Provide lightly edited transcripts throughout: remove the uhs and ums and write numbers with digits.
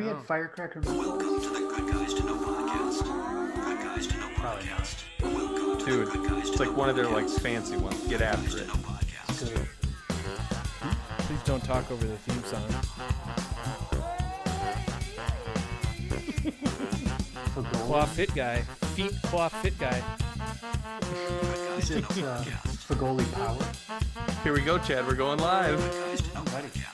We had firecracker. Welcome to the Good Guys to Know podcast. Good Guys to Know podcast. Welcome to Dude, the Good Guys to it's like Know one of their like podcast. fancy ones. Get after it. Know podcast. Please don't talk over the theme song. Claw fit guy. Feet claw fit guy. Good Guys to Know podcast. Fagoli Power. Here we go, Chad. We're going live. Good Guys to Know podcast.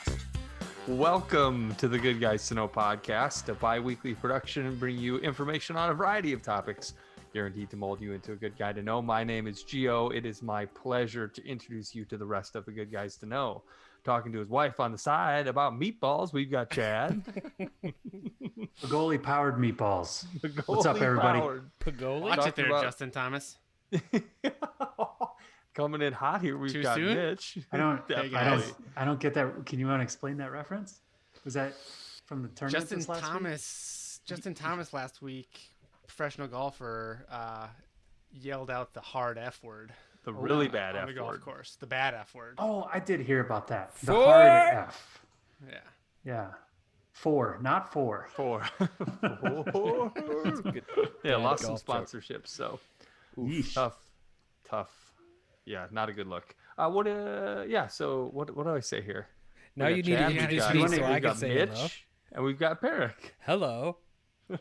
Welcome to the Good Guys to Know podcast, a bi-weekly production bringing you information on a variety of topics, guaranteed to mold you into a good guy to know. My name is Gio. It is my pleasure to introduce you to the rest of the Good Guys to Know. Talking to his wife on the side about meatballs, we've got Chad. Fagoli powered meatballs. What's up, everybody? Pagoli? Watch Talking it there, about- Justin Thomas. Coming in hot here, we've Too got soon? Mitch. I don't Definitely. get that. Can you want to explain that reference? Was that from the tournament Justin this last week? Thomas. Justin Thomas last week, professional golfer, yelled out the hard F word The really wow. bad on F the golf word. course. The bad F word. Oh, I did hear about that. The Four? hard F. Yeah. Yeah. 4, not 4. Four. Good Yeah, bad lost some golf joke. sponsorships, so Yeesh. tough. Yeah, not a good look. So what do I say here? Now We you got need to Chad, we've introduce got- me we've so I we've can got say Mitch, hello. and we've got Peric. Hello. I'm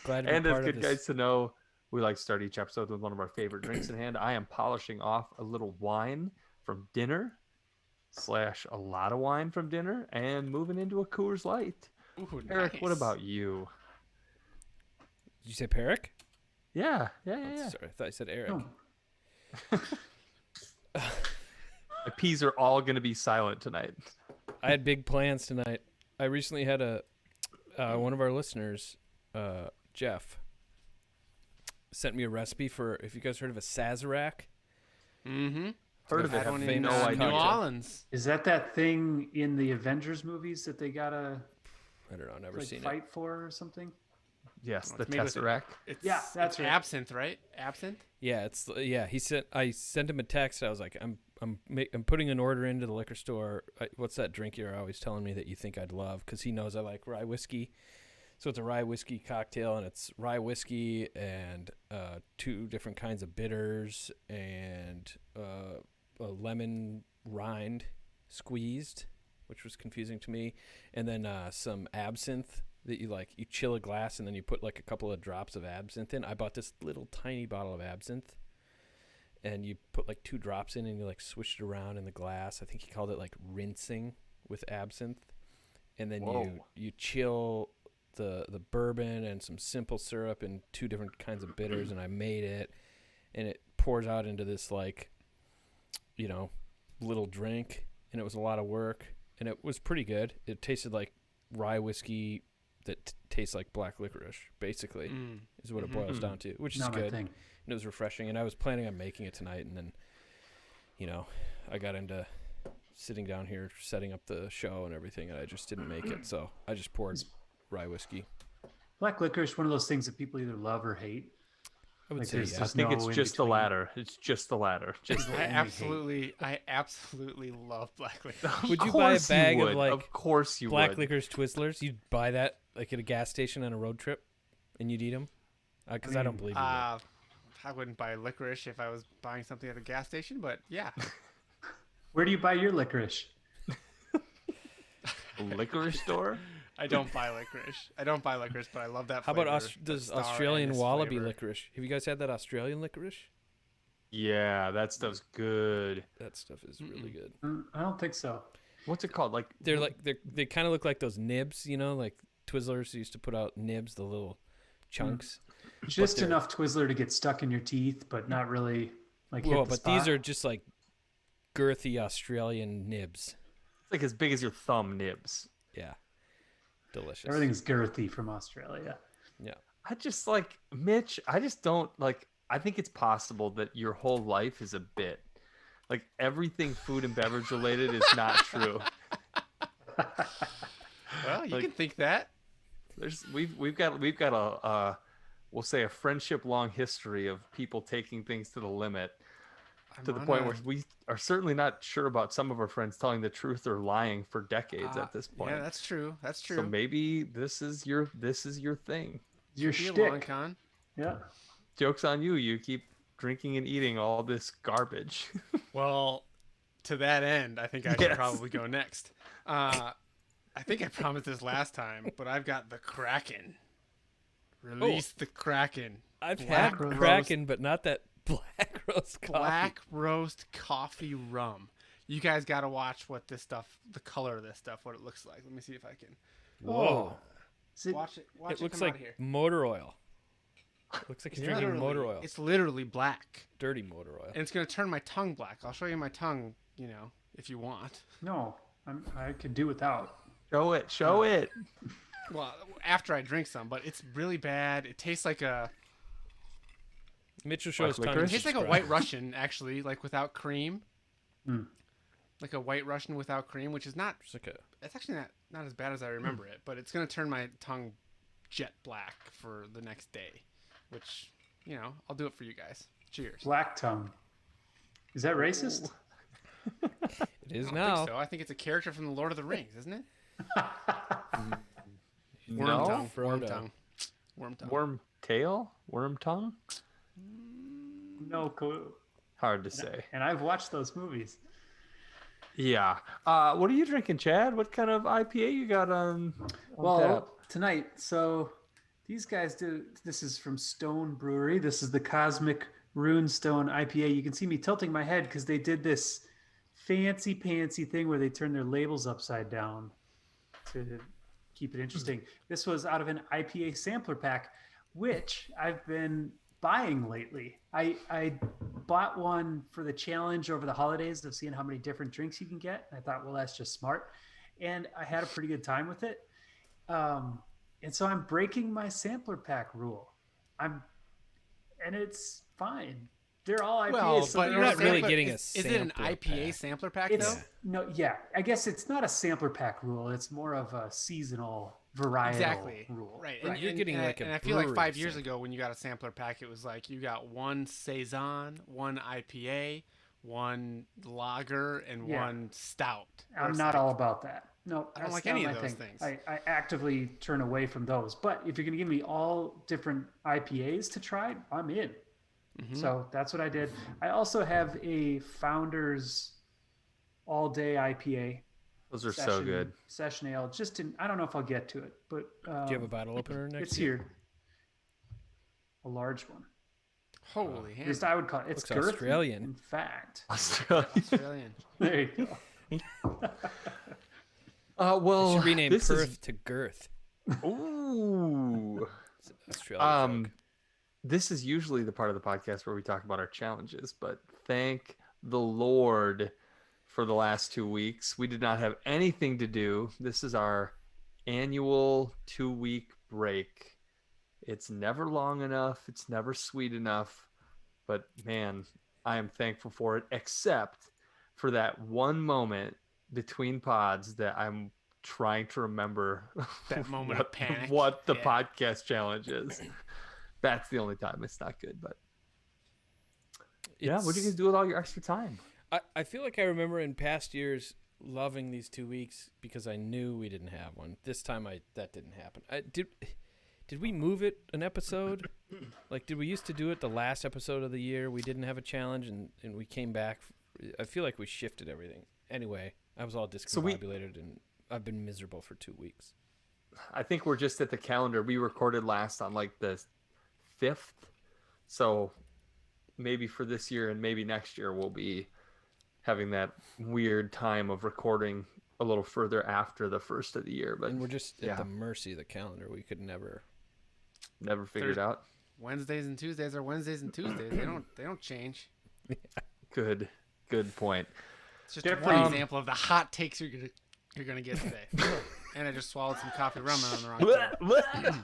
glad to be And as part good of guys this. to know, we like to start each episode with one of our favorite drinks in hand. I am polishing off a little wine from dinner / a lot of wine from dinner and moving into a Coors Light. Ooh, Eric, what nice. about you? Did you say Peric? Yeah. Sorry, I thought you said Eric. Oh. My peas are all going to be silent tonight. I had big plans tonight. I recently had one of our listeners, Jeff, sent me a recipe for, if you guys heard of a Sazerac. Mm-hmm. Heard of I've it? had Have famous no cocktail. New idea. Orleans. Is that thing in the Avengers movies that they gotta I don't know, never like seen fight for or something? Yes, Oh, the it's made with- Tesseract. It's, Yeah, that's it's right. absinthe, right? Absinthe? it. I sent him a text. I was like, I'm putting an order into the liquor store. What's that drink you're always telling me that you think I'd love? Because he knows I like rye whiskey. So it's a rye whiskey cocktail, and it's rye whiskey and 2 different kinds of bitters and a lemon rind squeezed, which was confusing to me, and then some absinthe that you chill a glass and then you put like a couple of drops of absinthe in. I bought this little tiny bottle of absinthe, and you put like 2 drops in and you like switch it around in the glass. I think he called it like rinsing with absinthe, and then Whoa. you chill the bourbon and some simple syrup and 2 different kinds of bitters, and I made it, and it pours out into this like, little drink, and it was a lot of work, and it was pretty good. It tasted like rye whiskey that tastes like black licorice, basically, is what it boils down to, which is Not my good. thing. And it was refreshing, and I was planning on making it tonight, and then, I got into sitting down here, setting up the show and everything, and I just didn't make it, so I just poured rye whiskey. Black licorice, one of those things that people either love or hate. I would Like say, there's yeah. I just think no it's in just the between. latter. It's just the latter. Just People I only hate. absolutely love black liquor. Would you buy a course you bag of, would. like, Of course you Black would. licorice Twizzlers, you'd buy that like at a gas station on a road trip, and you'd eat them? Because I don't believe you would. I wouldn't buy licorice if I was buying something at a gas station, but yeah. Where do you buy your licorice? A liquor store? I don't buy licorice, but I love that How flavor. about that does star Australian anise wallaby flavor. licorice? Have you guys had that Australian licorice? Yeah, that stuff's good. That stuff is really good. I don't think so. What's it called? They kind of look like those nibs, like Twizzlers used to put out nibs, the little chunks. Just they're- enough Twizzler to get stuck in your teeth, but not really like hit Well, the but spot. these are just like girthy Australian nibs. It's like as big as your thumb nibs. Yeah, delicious. Everything's girthy from Australia. Yeah. I just like Mitch. I just don't like. I think it's possible that your whole life is a bit. Like everything food and beverage related is not true. Well, you Like- can think that. We've got a we'll say a friendship long history of people taking things to the limit. I'm to the on point a- where we are certainly not sure about some of our friends telling the truth or lying for decades at this point. Yeah, that's true. That's true. So maybe this is your thing. Your Be a long shtick. con. Yeah. Joke's on you. You keep drinking and eating all this garbage. Well, to that end, I think I should Yes. probably go next. I think I promised this last time, but I've got the Kraken. Release the Kraken. I've Black had roast- Kraken, but not that black roast coffee. Black roast coffee rum. You guys got to watch what this stuff, the color of this stuff, what it looks like. Let me see if I can. Whoa. Is it, Watch it. Watch It looks come out like here. motor oil. Looks like he's drinking motor oil. It's literally black, Dirty motor oil. and it's gonna turn my tongue black. I'll show you my tongue. If you want. no, I could do without. Show it. Show it. Well, after I drink some, but it's really bad. It tastes like a. Mitchell shows Like tongue. It licorice? tastes like a White Russian, actually, like without cream. Mm. Like a White Russian without cream, which is not. It's like a It's actually not as bad as I remember it, but it's gonna turn my tongue jet black for the next day, which I'll do it for you guys. Cheers. Black tongue. Is that racist? it is I don't now. think so. I think it's a character from the Lord of the Rings, isn't it? No? Worm tongue. Worm Frodo. tongue. Worm tongue. Worm tail? Worm tongue? No clue. Hard to say. And I've watched those movies. Yeah. What are you drinking, Chad? What kind of IPA you got on Well, tap? tonight, so these guys do. This is from Stone Brewery. This is the Cosmic Runestone IPA. You can see me tilting my head because they did this fancy pantsy thing where they turn their labels upside down to keep it interesting. This was out of an IPA sampler pack, which I've been buying lately. I bought one for the challenge over the holidays of seeing how many different drinks you can get. I thought, well, that's just smart. And I had a pretty good time with it. And so I'm breaking my sampler pack rule. And it's fine. They're all IPAs. Well, so but they're you're not really sampler- getting a is it an sampler IPA pack. sampler pack It's though? no, yeah. I guess it's not a sampler pack rule. It's more of a seasonal varietal Exactly. rule. Right. Right. You're getting like a and I feel like brewery 5 years sample. ago when you got a sampler pack, it was like you got one saison, one IPA, one lager, and Yeah. one stout. Where I'm it's not like, all about that. No, I don't that's like not any my of those thing. things. I actively turn away from those. But if you're going to give me all different IPAs to try, I'm in. Mhm. So that's what I did. I also have a Founders All Day IPA. Those are so good. Session ale. I don't know if I'll get to it, but Do you have a bottle opener next it's to you? here. A large one. Holy At hand. least I would call it. It's Looks girthy, Australian. In fact. Australia. Australian. There you go. Well, Should rename this Perth to Girth. Ooh. Australian joke. This is usually the part of the podcast where we talk about our challenges, but thank the Lord for the last 2 weeks. We did not have anything to do. This is our annual 2-week break. It's never long enough. It's never sweet enough. But man, I am thankful for it, except for that one moment between pods that I'm trying to remember That moment of panic. what the Yeah. podcast challenge is. That's the only time it's not good. But yeah, what do you guys do with all your extra time? I feel like I remember in past years loving these 2 weeks because I knew we didn't have one. This time that didn't happen. Did we move it an episode? Like, did we used to do it the last episode of the year? We didn't have a challenge and we came back. I feel like we shifted everything. Anyway, I was all discombobulated and I've been miserable for 2 weeks. I think we're just at the calendar. We recorded last on like the 5th. So maybe for this year and maybe next year we'll be having that weird time of recording a little further after the first of the year. But And we're just yeah. at the mercy of the calendar. We could never. never figured out. Wednesdays and Tuesdays are Wednesdays and Tuesdays. They don't change. Good point. It's just Jeffrey- one example of the hot takes you're gonna get today. And I just swallowed some coffee rum on the wrong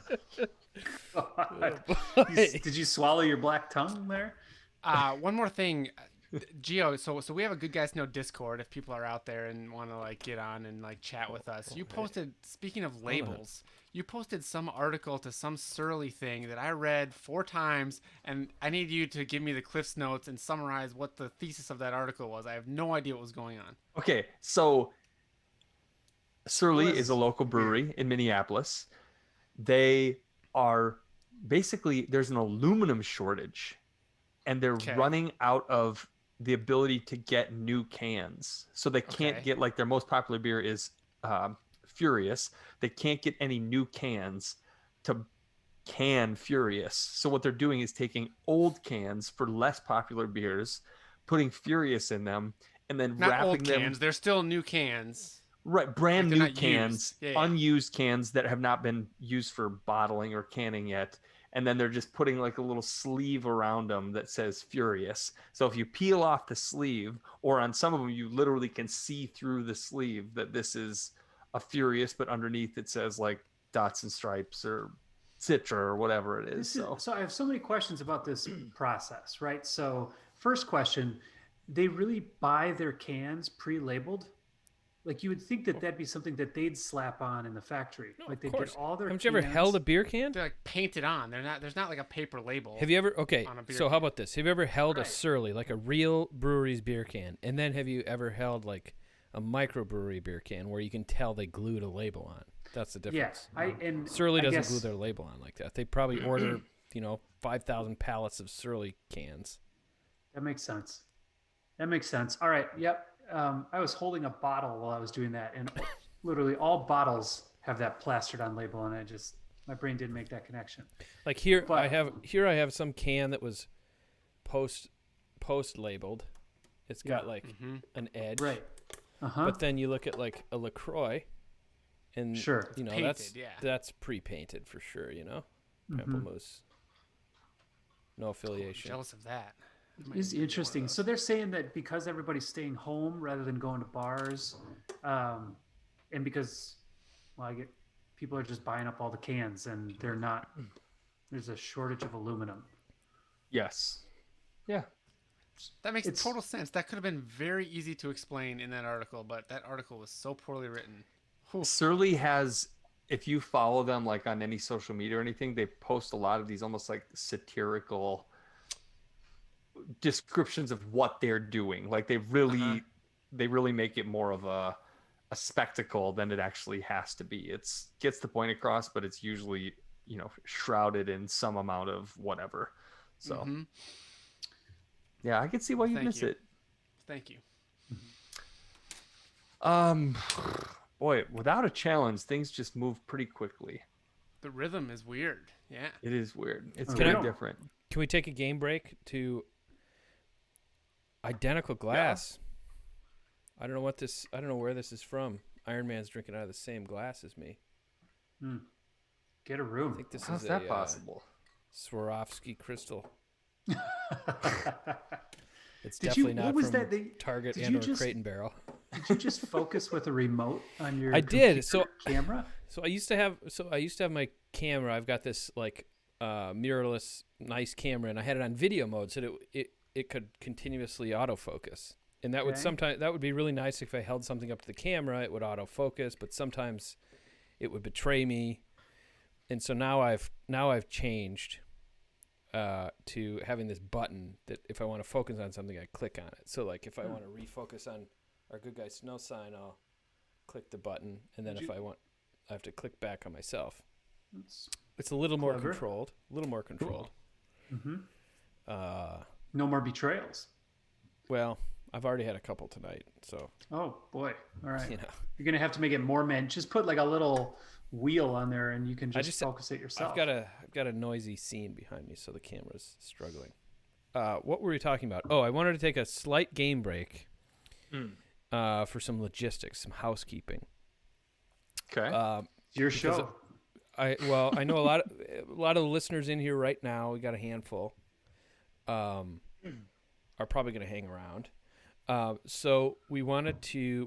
thing. Did you swallow your black tongue there? One more thing, Gio. So we have a Good Guys Know Discord. If people are out there and want to like get on and like chat with us, you posted. Speaking of labels, you posted some article to some Surly thing that I read 4 times, and I need you to give me the Cliff's Notes and summarize what the thesis of that article was. I have no idea what was going on. Okay, so Surly Well, is a that's local brewery in Minneapolis. They are basically, there's an aluminum shortage, and they're Okay. running out of the ability to get new cans. So they can't Okay. get, like, their most popular beer is Furious. They can't get any new cans to can Furious. So what they're doing is taking old cans for less popular beers, putting Furious in them, and then Not wrapping old them. cans. They're still new cans. Right, brand Like they're new not cans, used. Yeah. unused cans that have not been used for bottling or canning yet. And then they're just putting like a little sleeve around them that says Furious. So if you peel off the sleeve, or on some of them, you literally can see through the sleeve that this is a Furious, but underneath it says like Dots and Stripes or Citra or whatever it is. So I have so many questions about this process, right? So first question, they really buy their cans pre-labeled? Like you would think that that'd be something that they'd slap on in the factory. No, Like of they course. get all their Haven't you ever cans. held a beer can? They're like painted on. They're not. There's not like a paper label. Have you ever? Okay, on a beer so how can. about this? Have you ever held a Right. Surly, like a real brewery's beer can, and then have you ever held like a microbrewery beer can where you can tell they glued a label on? That's the difference. Yeah, and Surly I doesn't guess, glue their label on like that. They probably order, 5,000 pallets of Surly cans. That makes sense. That makes sense. All right. Yep. I was holding a bottle while I was doing that, and literally all bottles have that plastered on label, and my brain didn't make that connection. Like here, But- I have some can that was post labeled. It's got Yeah. like Mm-hmm. an edge, Right. Uh-huh. But then you look at like a LaCroix, and Sure. Painted, yeah. that's pre-painted for sure. Pamplemousse, no affiliation. Jealous of that. I might It's need one of interesting. those. So they're saying that because everybody's staying home rather than going to bars, and because, well, people are just buying up all the cans, and they're not. There's a shortage of aluminum. yes. Yeah. That makes It's- total sense. That could have been very easy to explain in that article, but that article was so poorly written. Whew. Surly has, if you follow them like on any social media or anything, they post a lot of these almost like satirical descriptions of what they're doing. Like they really make it more of a spectacle than it actually has to be. It's gets the point across, but it's usually, shrouded in some amount of whatever. So Mhm. yeah, I can see why you Thank miss you. it. Thank you. Boy, without a challenge, things just move pretty quickly. The rhythm is weird. Yeah. It is weird. It's Can very I- different. Can we take a game break to identical glass? I don't know where this is from. Iron Man's drinking out of the same glass as me. Get a I room. think this How's is that a possible? Swarovski crystal. It's Did you- definitely what not was from that they- Target did and you or just- Crate and Barrel. Did you just focus with a remote on your I did. computer camera? So I used to have my camera. I've got this like mirrorless nice camera, and I had it on video mode, so it could continuously autofocus. And that would be really nice if I held something up to the camera, it would autofocus, but sometimes it would betray me. And so now I've changed to having this button that if I want to focus on something, I click on it. So like if I want to refocus on our Good Guys to Know sign, I'll click the button, and then if I want, I have to click back on myself. It's a little more Clever. controlled. No more betrayals. Well, I've already had a couple tonight, so Oh boy! All right, you know. you're gonna have to make it more man. Just put like a little wheel on there, and you can I just just- focus it yourself. I've got a noisy scene behind me, so the camera's struggling. What were we talking about? Oh, I wanted to take a slight game break for some logistics, some housekeeping. Okay. It's your because show. I know a lot of the listeners in here right now. We got a handful. Are probably going to hang around. So we wanted to.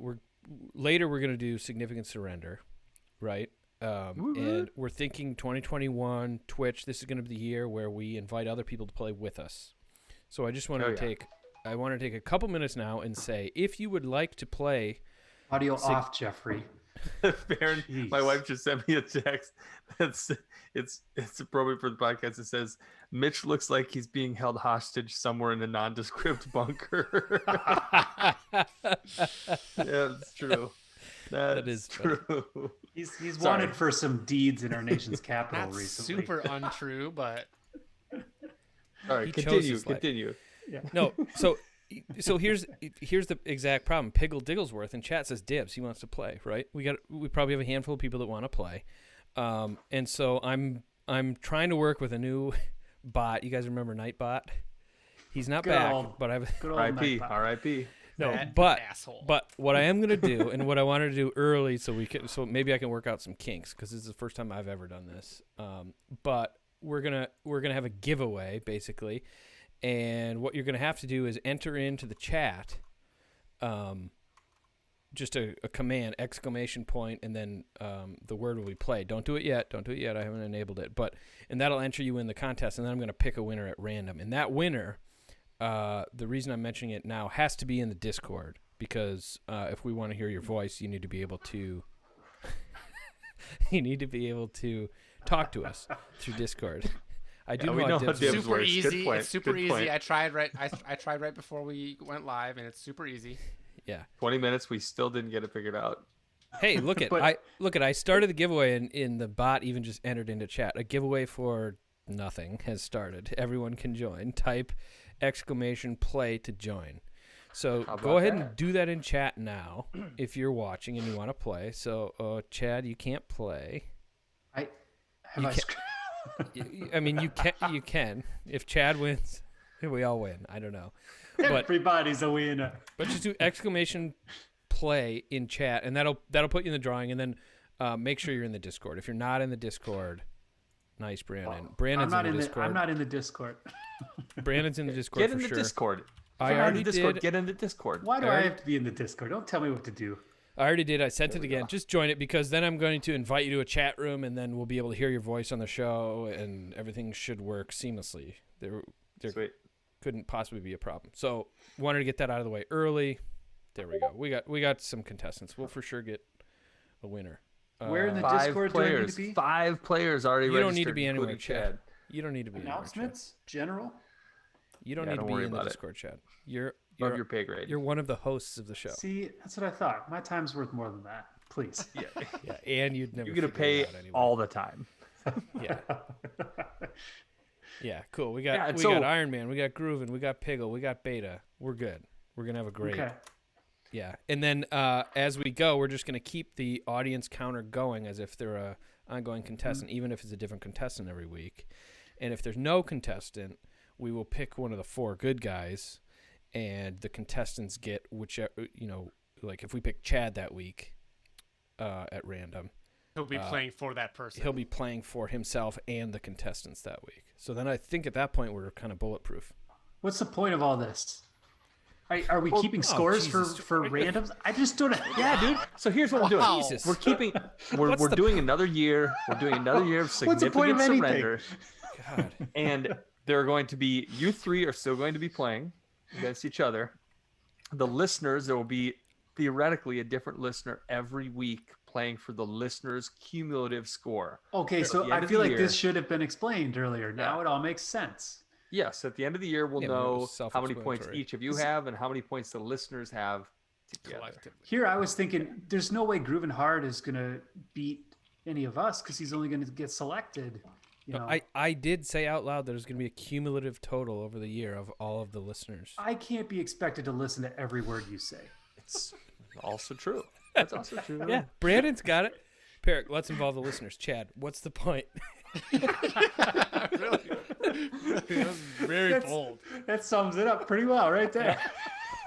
We're going to do Significant Surrender, right? And we're thinking 2021 Twitch. This is going to be the year where we invite other people to play with us. So I just wanted to take. I want to take a couple minutes now and say, if you would like to play, Audio off, Jeffrey. Baron, my Jeez. wife just sent me a text. It's appropriate for the podcast. It says Mitch looks like he's being held hostage somewhere in a nondescript bunker. Yeah, it's true. That is is true. He's Sorry. wanted for some deeds in our nation's capital Not recently. super untrue, but Sorry, He chose continue. his life. Continue. No, so here's the exact problem. Piggle Digglesworth in chat says dibs. He wants to play, right? We probably have a handful of people that want to play, and so I'm trying to work with a new bot. You guys remember Nightbot? He's not Good back, old- but I've Good old R.I.P. Nightbot. R.I.P. no, that but asshole. what I am gonna do, and what I wanted to do early, so maybe I can work out some kinks because this is the first time I've ever done this. But we're gonna have a giveaway basically. And what you're going to have to do is enter into the chat just a command, ! And then the word will be played. Don't do it yet. I haven't enabled it. And that'll enter you in the contest, and then I'm going to pick a winner at random. And that winner, the reason I'm mentioning it now, has to be in the Discord. Because if we want to hear your voice, you need to be able to talk to us through Discord. I do we know know how how dibs dibs work. super works. Good easy. point. It's super Good easy. point. I tried right before we went live, and it's super easy. Yeah. 20 minutes, we still didn't get it figured out. Hey, look at But- I started the giveaway and in the bot even just entered into chat. A giveaway for nothing has started. Everyone can join. Type ! Play to join. So How go about ahead that? and do that in chat now if you're watching and you want to play. So Chad, you can't play. Have You I can't- sc- I mean, you can. If Chad wins, we all win. I don't know. But Everybody's a winner. But just do ! Play in chat, and that'll put you in the drawing. And then make sure you're in the Discord. If you're not in the Discord, nice, Brandon. Brandon's I'm not in the in Discord. I'm not in the Discord. Brandon's in the Discord Get for in the sure. Discord. I Get in already the Discord. did. Get in the Discord. Why do I I already- have to be in the Discord? Don't tell me what to do. I already did. I sent it again. Just join it because then I'm going to invite you to a chat room, and then we'll be able to hear your voice on the show, and everything should work seamlessly. There Sweet. couldn't possibly be a problem. So wanted to get that out of the way early. There we go. We got some contestants. We'll for sure get a winner. Where in the Five Discord do I need players. to be? 5 players already You registered. don't need to be anywhere, including Chad. You don't need to be anywhere, Chad. Announcements? General? You don't Yeah, need to don't be worry in the about it. Discord chat. You're Above your pay grade. you're one of the hosts of the show. See, that's what I thought. My time's worth more than that. Please. Yeah. Yeah, and you'd never. You're gonna figure pay it out anyway. all the time. Yeah. Yeah, cool. We Yeah, got and we so- got Iron Man, we got Groovin, we got Piggle, we got Beta. We're good. We're gonna have a great. Okay. Yeah, and then as we go, we're just gonna keep the audience counter going as if they're a ongoing contestant, even if it's a different contestant every week. And if there's no contestant, we will pick one of the 4 good guys, and the contestants get whichever. Like if we pick Chad that week at random, He'll be playing for that person. he'll be playing for himself and the contestants that week. So then I think at that point we're kind of bulletproof. What's the point of all this? Are we keeping oh, scores Jesus. for randoms? I just don't. Yeah, dude. So here's what we're doing. Wow. Jesus. We're keeping. We're What's the doing another year. We're doing another year of What's the point significant of anything? surrender. God. And there are going to be you 3 are still going to be playing against each other. The listeners, there will be theoretically a different listener every week playing for the listener's cumulative score. Okay, At so the end I of feel the like year- this should have been explained earlier. Now Yeah. it all makes sense. Yes, at the end of the year, we'll Yeah, but it know was how many points self-explanatory. each of you have and how many points the listeners have together. collectively. Here, I was thinking, there's no way Groovin Hard is gonna beat any of us because he's only gonna get selected. You know, I did say out loud that there's going to be a cumulative total over the year of all of the listeners. I can't be expected to listen to every word you say. It's also true. That's also true. Yeah, Brandon's got it. Peric, let's involve the listeners. Chad, what's the point? Really? That was very That's- bold. That sums it up pretty well, right there.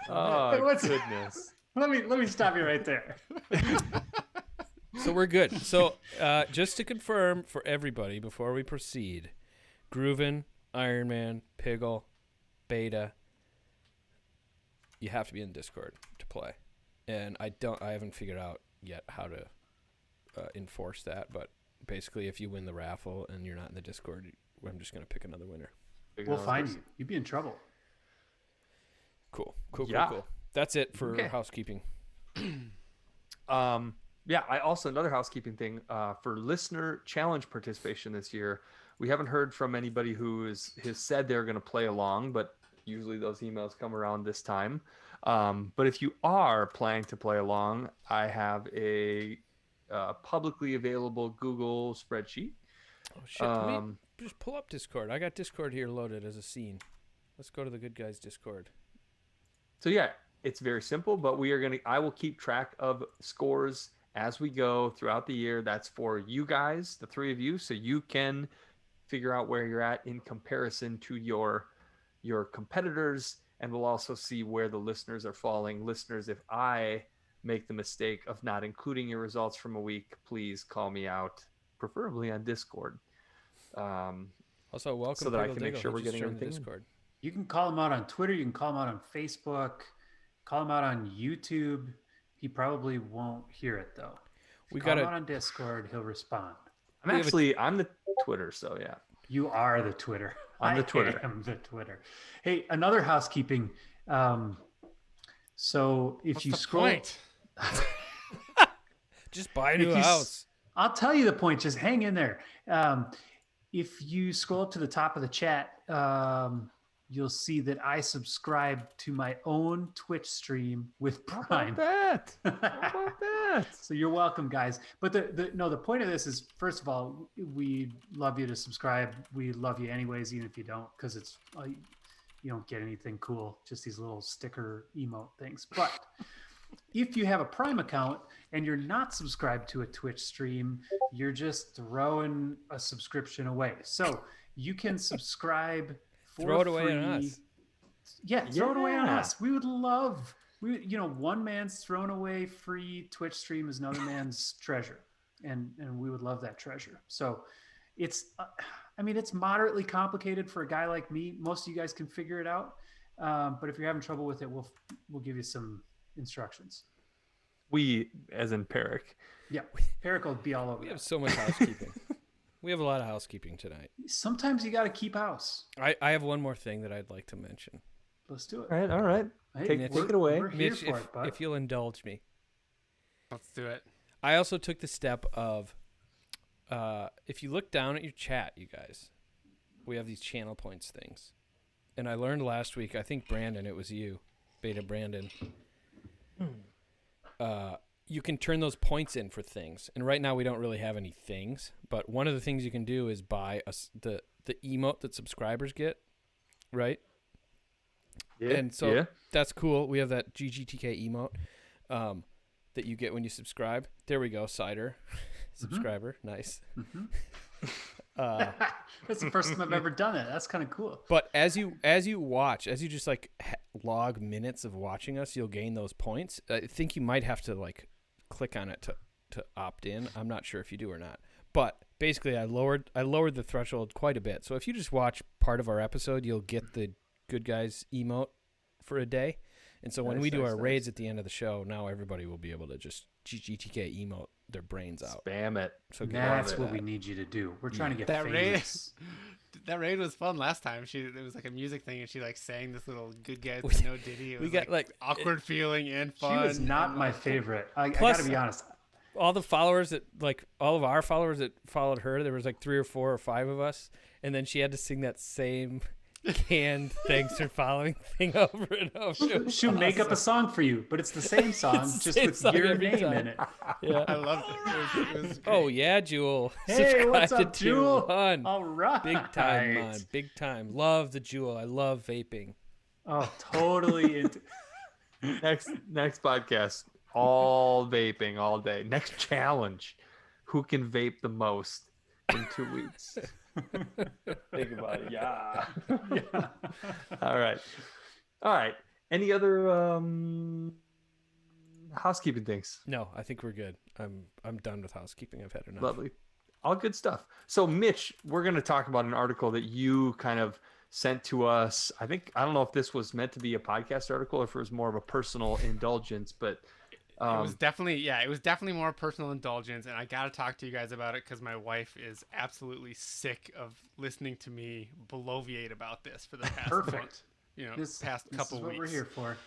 Oh, What's- goodness. let me stop you right there. So we're good. So just to confirm for everybody before we proceed, Groovin, Iron Man, Piggle, Beta, you have to be in Discord to play. And I haven't figured out yet how to enforce that, but basically if you win the raffle and you're not in the Discord, I'm just going to pick another winner. We'll find you. You'd be in trouble. Cool. Yeah. Cool. That's it for Okay. housekeeping. Yeah, I also another housekeeping thing for listener challenge participation this year. We haven't heard from anybody who has said they're going to play along, but usually those emails come around this time. But if you are planning to play along, I have a publicly available Google spreadsheet. Oh shit! Let me just pull up Discord. I got Discord here loaded as a scene. Let's go to the Good Guys Discord. So yeah, it's very simple, but I will keep track of scores as we go throughout the year. That's for you guys, the three of you, so you can figure out where you're at in comparison to your competitors, and we'll also see where the listeners are falling. Listeners, if I make the mistake of not including your results from a week, please call me out, preferably on Discord. Also, welcome so that I Piggle can make Diggle, sure who we're just getting joined the everything in. Discord. You can call him out on Twitter. You can call him out on Facebook. Call him out on YouTube. He probably won't hear it though. We Call got him out on Discord. He'll respond. I'm the Twitter, so yeah. You are the Twitter. I'm the Twitter. I am the Twitter. Hey, another housekeeping. So if What's you the scroll, point? Just buy a if new you house. I'll tell you the point. Just hang in there. If you scroll up to the top of the chat, you'll see that I subscribe to my own Twitch stream with Prime. How about that? So you're welcome, guys. But the point of this is, first of all, we love you to subscribe. We love you anyways, even if you don't, because it's you don't get anything cool, just these little sticker emote things. But if you have a Prime account and you're not subscribed to a Twitch stream, you're just throwing a subscription away. So you can subscribe for Throw it free. away on us. Yeah, throw it away on Yeah. us. We would love. One man's thrown away free Twitch stream is another man's treasure, and we would love that treasure. So it's, it's moderately complicated for a guy like me. Most of you guys can figure it out, but if you're having trouble with it, we'll give you some instructions. We, as in Peric. Yeah, Peric will be all over We that. have so much housekeeping. We have a lot of housekeeping tonight. Sometimes you got to keep house. I have one more thing that I'd like to mention. Let's do it. All right. Hey, Take it away. We're here Mitch, for it, bud. if you'll indulge me. Let's do it. I also took the step of, if you look down at your chat, you guys, we have these channel points things. And I learned last week, I think Brandon, it was you, Beta Brandon. You can turn those points in for things. And right now we don't really have any things. But one of the things you can do is buy the emote that subscribers get, right? Yeah. And so that's cool. We have that GGTK emote that you get when you subscribe. There we go, Cider. Subscriber. Nice. That's the first time I've ever done it. That's kind of cool. But as you watch, as you just like log minutes of watching us, you'll gain those points. I think you might have to like click on it to opt in. I'm not sure if you do or not. But basically I lowered the threshold quite a bit. So if you just watch part of our episode, you'll get the Good Guys emote for a day. And so when we do our raids at the end of the show, now everybody will be able to just GGTK emote their brains out. Spam it. So That's what we need you to do. We're trying to get That raid, famous. that raid was fun last time. It was like a music thing, and she like sang this little "Good Guys to Know" ditty. It was we got like awkward feeling and She fun. was not and, my like, favorite. I Plus- got to be honest. all the followers that like all of our followers that followed her, there was like 3 or 4 or 5 of us, and then she had to sing that same canned thanks for following thing over and over. She'll make up a song for you, but it's the same song, It's the just same with song your every name time. in it. Yeah. I loved it. It was great. Oh yeah, Jewel. Hey, Subscribe what's to up, Jewel? Tier 1. All right. Big time, man. Big time. Love the Jewel. I love vaping. Oh, totally. Next podcast, all vaping all day. Next challenge, who can vape the most in 2 weeks? Think about it. Yeah. All right. Any other housekeeping things? No, I think we're good. I'm done with housekeeping. I've had enough. Lovely. All good stuff. So Mitch, we're going to talk about an article that you kind of sent to us. I don't know if this was meant to be a podcast article or if it was more of a personal indulgence, but it was definitely more personal indulgence, and I got to talk to you guys about it because my wife is absolutely sick of listening to me bloviate about this for the past Perfect. past This couple is what weeks. we're here for.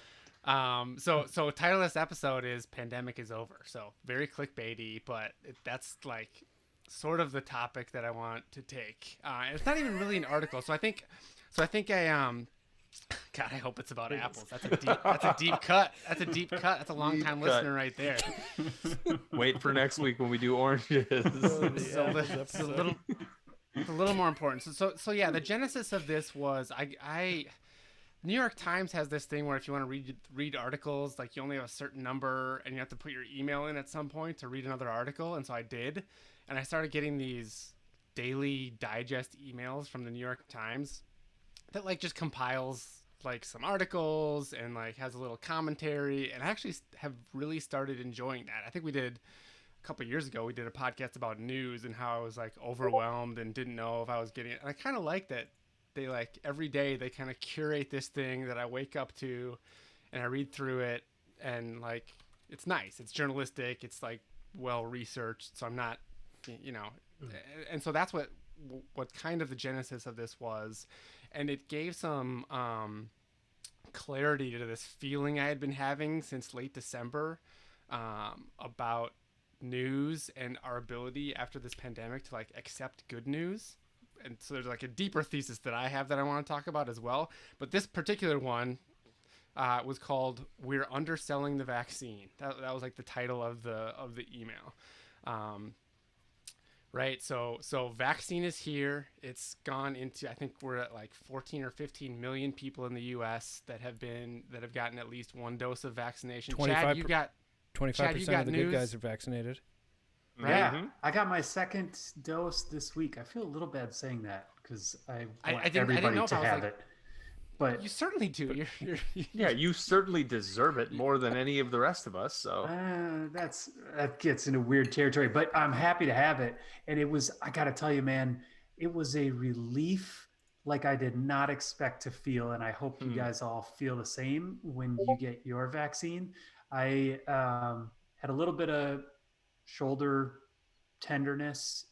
So title of this episode is "Pandemic is Over." So very clickbaity, but that's like sort of the topic that I want to take. And it's not even really an article. So I think God, I hope it's about apples. That's a deep cut. That's a deep cut. That's a long time listener right there. Wait for next week when we do oranges. It's a little more important. So yeah, the genesis of this was I New York Times has this thing where if you want to read articles, like you only have a certain number and you have to put your email in at some point to read another article. And so I did, and I started getting these daily digest emails from the New York Times that like just compiles like some articles and like has a little commentary. And I actually have really started enjoying that. I think we did a couple of years ago, we did a podcast about news and how I was like overwhelmed and didn't know if I was getting it. And I kind of like that they like every day they kind of curate this thing that I wake up to and I read through it, and like it's nice, it's journalistic, it's like well researched, so I'm not, you know, and so that's what kind of the genesis of this was. And it gave some clarity to this feeling I had been having since late December about news and our ability after this pandemic to like accept good news. And so there's like a deeper thesis that I have that I want to talk about as well. But this particular one was called "We're Underselling the Vaccine." That was like the title of the email. Right. So vaccine is here. It's gone into, I think we're at like 14 or 15 million people in the U.S. that have gotten at least one dose of vaccination. Chad, you got 25% of the good guys are vaccinated. Right? Yeah, I got my second dose this week. I feel a little bad saying that because I want everybody to have it. But you certainly do. Yeah, you certainly deserve it more than any of the rest of us. So that gets into weird territory. But I'm happy to have it, and I got to tell you, man, it was a relief like I did not expect to feel, and I hope you guys all feel the same when you get your vaccine. I had a little bit of shoulder tenderness,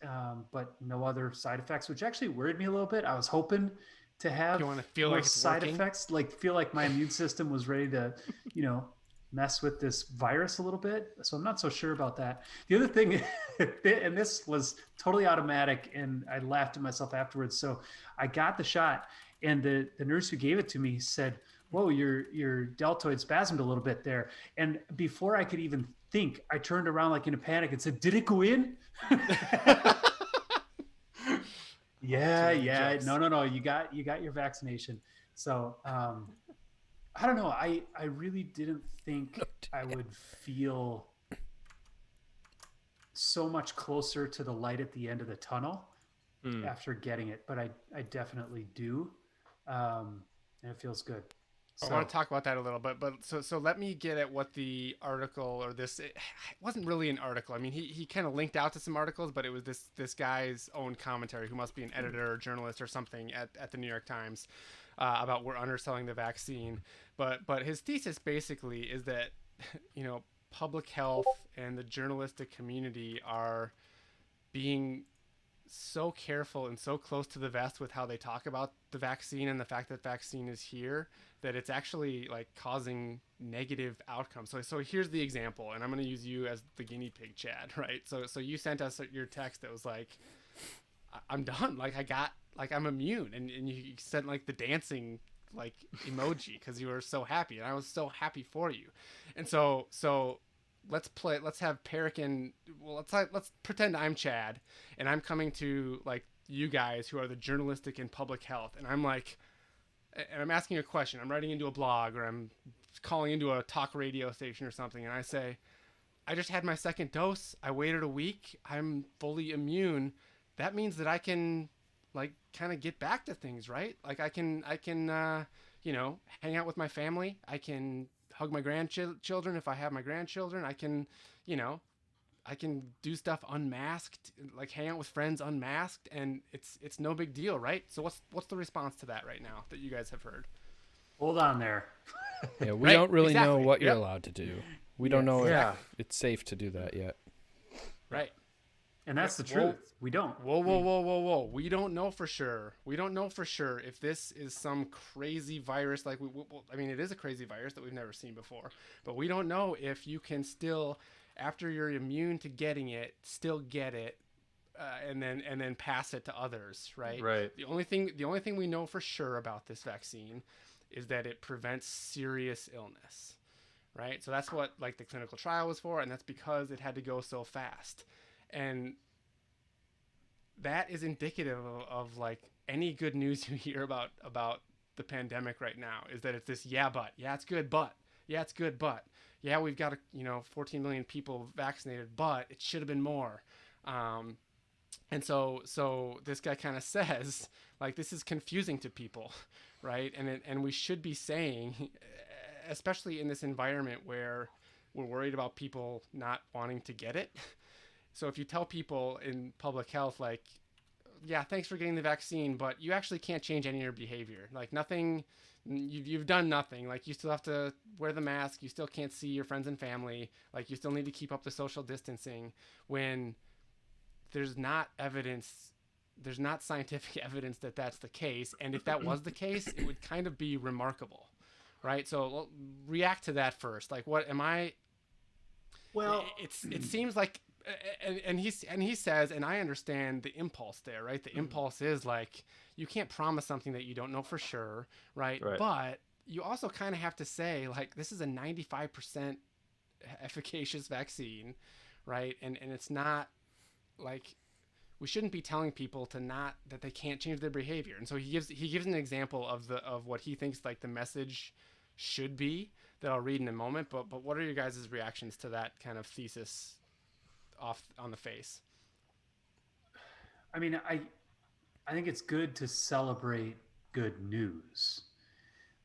but no other side effects, which actually worried me a little bit. I was hoping to have you want to feel more like it's side working? effects, like feel like my immune system was ready to, mess with this virus a little bit. So I'm not so sure about that. The other thing, and this was totally automatic, and I laughed at myself afterwards. So I got the shot, and the nurse who gave it to me said, "Whoa, your deltoid spasmed a little bit there." And before I could even think, I turned around like in a panic and said, "Did it go in?" Yeah. No. You got your vaccination. So I don't know. I really didn't think I would feel so much closer to the light at the end of the tunnel after getting it, but I definitely do. And it feels good. I want to talk about that a little bit, but so let me get at what the article or this, it wasn't really an article. I mean, he kind of linked out to some articles, but it was this guy's own commentary, who must be an editor or journalist or something at the New York Times, about we're underselling the vaccine. But his thesis basically is that, public health and the journalistic community are being so careful and so close to the vest with how they talk about the vaccine and the fact that vaccine is here, that it's actually like causing negative outcomes. So here's the example, and I'm going to use you as the guinea pig, Chad, right? So you sent us your text that was like, I'm done. Like I'm immune. And you sent like the dancing like emoji because you were so happy, and I was so happy for you. And so let's have Perican. Well, let's pretend I'm Chad, and I'm coming to like you guys who are the journalistic and public health, and I'm asking a question. I'm writing into a blog, or I'm calling into a talk radio station or something, and I say, I just had my second dose. I waited a week. I'm fully immune. That means that I can like kind of get back to things, right? Like I can hang out with my family. I can hug my grandchildren if I have my grandchildren. I can do stuff unmasked, like hang out with friends unmasked, and it's no big deal, right? So what's the response to that right now that you guys have heard? Hold on there. Yeah, we don't really know what you're Yep. allowed to do. We don't know if it's safe to do that yet. Right. And that's the Whoa. truth. We don't. Whoa. We don't know for sure. We don't know for sure if this is some crazy virus. Like, I mean, it is a crazy virus that we've never seen before. But we don't know if you can still, after you're immune to getting it, still get it, and then pass it to others, right? Right. The only thing we know for sure about this vaccine is that it prevents serious illness, right? So that's what like the clinical trial was for, and that's because it had to go so fast. And that is indicative of like any good news you hear about the pandemic right now is that it's this it's good but we've got 14 million people vaccinated, but it should have been more. And so this guy kind of says like this is confusing to people, right? And we should be saying, especially in this environment where we're worried about people not wanting to get it. So if you tell people in public health, like, yeah, thanks for getting the vaccine, but you actually can't change any of your behavior. Like nothing, you've done nothing. Like you still have to wear the mask. You still can't see your friends and family. Like you still need to keep up the social distancing when there's not scientific evidence that that's the case. And if that was the case, it would kind of be remarkable, right? So react to that first. Like what am I, Well, it seems like, and he says, and I understand the impulse there, right? The impulse is like you can't promise something that you don't know for sure, right? But you also kind of have to say like this is a 95% efficacious vaccine, right? And it's not like we shouldn't be telling people that they can't change their behavior. And so he gives an example of what he thinks like the message should be that I'll read in a moment. But what are your guys' reactions to that kind of thesis off on the face? I mean, I think it's good to celebrate good news.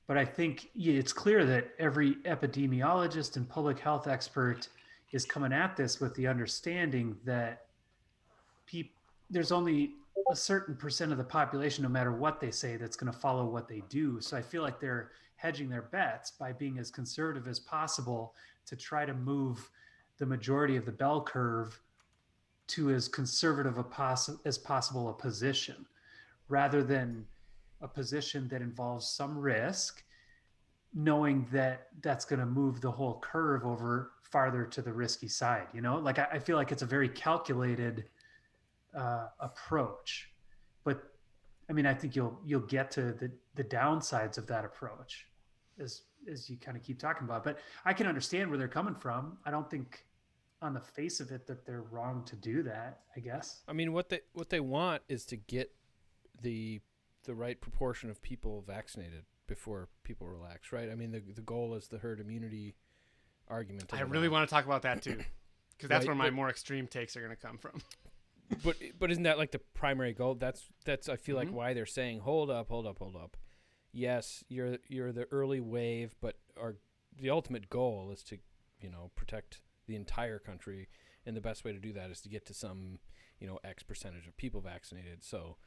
But I think it's clear that every epidemiologist and public health expert is coming at this with the understanding that there's only a certain percent of the population, no matter what they say, that's going to follow what they do. So I feel like they're hedging their bets by being as conservative as possible to try to move the majority of the bell curve to as conservative as possible a position, rather than a position that involves some risk, knowing that that's going to move the whole curve over farther to the risky side. Like I feel like it's a very calculated approach. But I mean, I think you'll get to the downsides of that approach as you kind of keep talking about. But I can understand where they're coming from. I don't think on the face of it that they're wrong to do that, I guess. I mean, what they want is to get the right proportion of people vaccinated before people relax, right? I mean, the goal is the herd immunity argument. I really want to talk about that too, because that's where my but, more extreme takes are going to come from. But isn't that like the primary goal? That's I feel like why they're saying hold up. Yes, you're the early wave, but the ultimate goal is to protect the entire country, and the best way to do that is to get to some X percentage of people vaccinated. So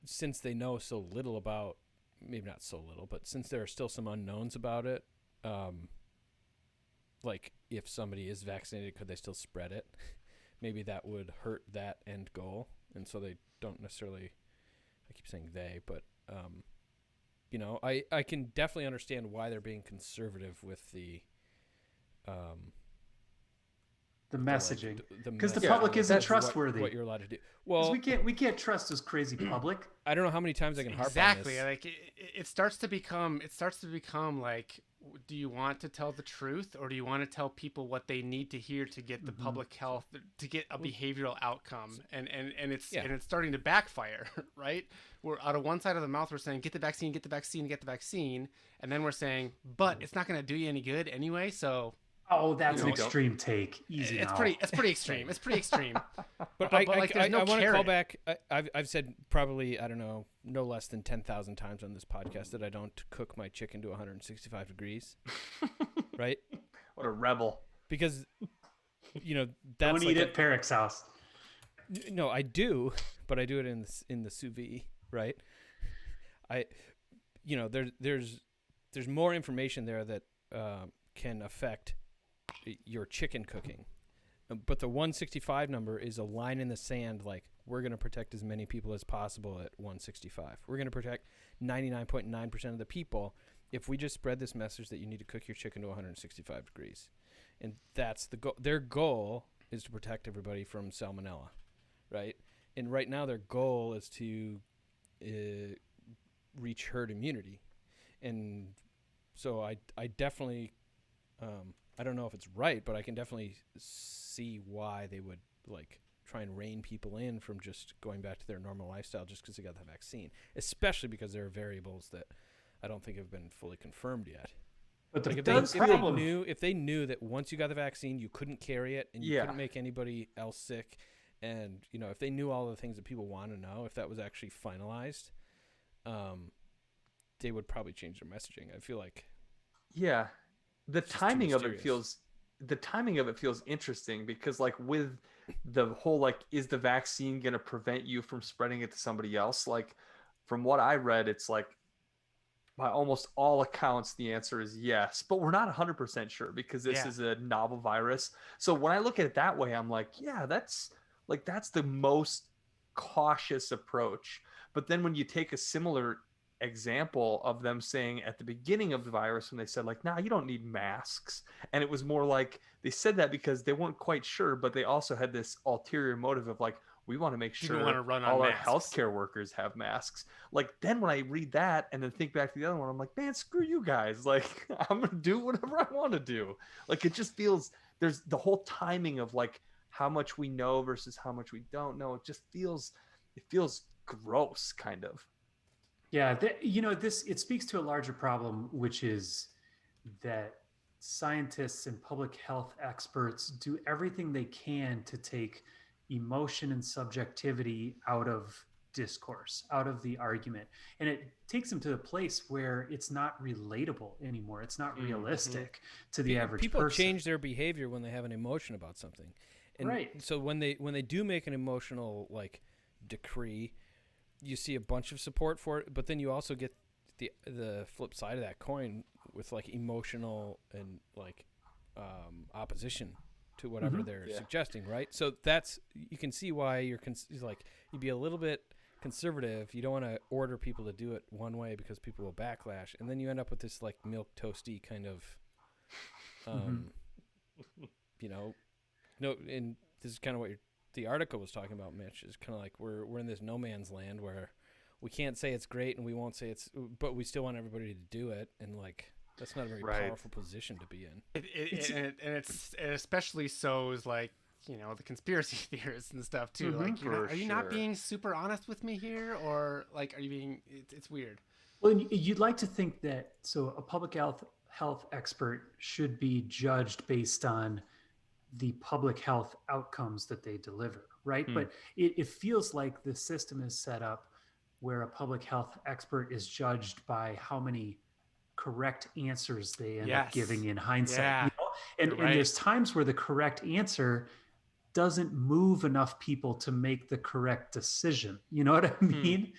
since they know so little about, maybe not so little, but since there are still some unknowns about it, like if somebody is vaccinated, could they still spread it? Maybe that would hurt that end goal, and so they don't necessarily. I keep saying they, but I can definitely understand why they're being conservative with the messaging, because the public isn't trustworthy. What you're allowed to do. Well, we can't trust this crazy public. I don't know how many times I can harp on exactly. this. Like it starts to become like, do you want to tell the truth, or do you want to tell people what they need to hear to get the public health, to get a behavioral outcome? And it's starting to backfire, right? We're out of one side of the mouth, we're saying get the vaccine, and then we're saying, but it's not going to do you any good anyway. So. Oh, that's an extreme take. Easy. It's now. pretty extreme. It's pretty extreme. But I want to call back. I've said probably, I don't know, no less than 10,000 times on this podcast that I don't cook my chicken to 165 degrees. Right? What a rebel. Because that's don't eat at Perrick's house. No, I do, but I do it in the sous vide, right? There's more information there that can affect your chicken cooking But the 165 number is a line in the sand. Like, we're going to protect as many people as possible at 165. We're going to protect 99.9% of the people if we just spread this message that you need to cook your chicken to 165 degrees. And that's the goal. Their goal is to protect everybody from salmonella, right? And right now their goal is to reach herd immunity. And so I definitely, I don't know if it's right, but I can definitely see why they would like try and rein people in from just going back to their normal lifestyle just because they got the vaccine, especially because there are variables that I don't think have been fully confirmed yet. But Like if they knew that once you got the vaccine, you couldn't carry it and you couldn't make anybody else sick, and you know, if they knew all the things that people want to know, if that was actually finalized, they would probably change their messaging. I feel like the timing of it feels interesting because like with the whole like, is the vaccine going to prevent you from spreading it to somebody else? Like from what I read, it's like by almost all accounts the answer is yes, but we're not 100% sure because this is a novel virus. So when I look at it that way, I'm like, yeah, that's the most cautious approach. But then when you take a similar example of them saying at the beginning of the virus when they said like, nah, you don't need masks, and it was more like they said that because they weren't quite sure, but they also had this ulterior motive of like, we want to make sure all our healthcare workers have masks. Like then when I read that and then think back to the other one, I'm like, man, screw you guys. Like I'm gonna do whatever I want to do. Like it just feels, there's the whole timing of like how much we know versus how much we don't know. It just feels gross, kind of. Yeah, it speaks to a larger problem, which is that scientists and public health experts do everything they can to take emotion and subjectivity out of discourse, out of the argument. And it takes them to a place where it's not relatable anymore. It's not realistic to the average people person. Change their behavior when they have an emotion about something. And so when they do make an emotional like decree, you see a bunch of support for it, but then you also get the flip side of that coin with like emotional and like opposition to whatever they're suggesting, right? So that's, you can see why you'd be a little bit conservative. You don't want to order people to do it one way because people will backlash, and then you end up with this like milk toasty kind of and this is kind of what the article was talking about, Mitch, is kind of like we're in this no man's land where we can't say it's great and we won't say but we still want everybody to do it, and like that's not a very powerful position to be in. It especially sows like, the conspiracy theorists and stuff too. Like, are you not being super honest with me here, or like, are you being? It's weird. Well, you'd like to think that a public health expert should be judged based on the public health outcomes that they deliver, right? But it feels like the system is set up where a public health expert is judged by how many correct answers they end up giving in hindsight. And there's times where the correct answer doesn't move enough people to make the correct decision. You know what I mean?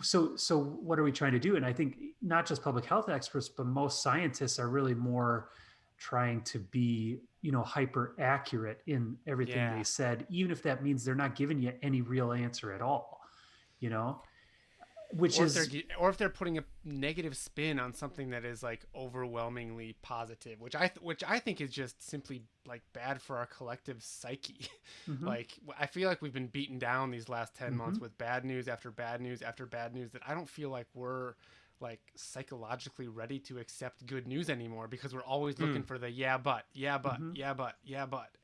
So what are we trying to do? And I think not just public health experts, but most scientists are really more trying to be, hyper accurate in everything they said, even if that means they're not giving you any real answer at all, or if they're putting a negative spin on something that is like overwhelmingly positive, which I think is just simply like bad for our collective psyche. Like I feel like we've been beaten down these last 10 months with bad news after bad news after bad news that I don't feel like we're like psychologically ready to accept good news anymore, because we're always looking for the but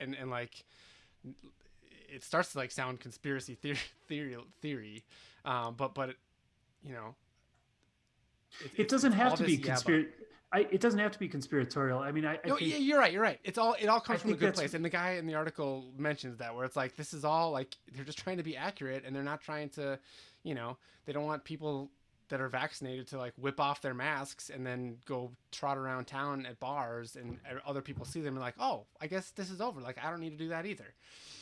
and like it starts to like sound conspiracy theory, but it doesn't have to be it doesn't have to be conspiratorial. I mean, I think you're right. It all comes from a good place, and the guy in the article mentions that, where it's like, this is all like, they're just trying to be accurate, and they're not trying to, they don't want people that are vaccinated to like whip off their masks and then go trot around town at bars, and other people see them and like, oh, I guess this is over. Like, I don't need to do that either.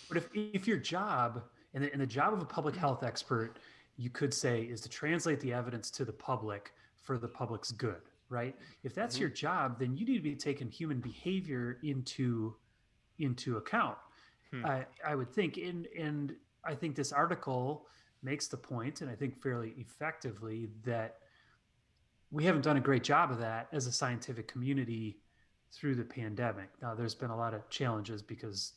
But if your job and the job of a public health expert, you could say, is to translate the evidence to the public for the public's good, right? If that's your job, then you need to be taking human behavior into into account. I would think, and I think this article makes the point, and I think fairly effectively, that we haven't done a great job of that as a scientific community through the pandemic. Now, there's been a lot of challenges because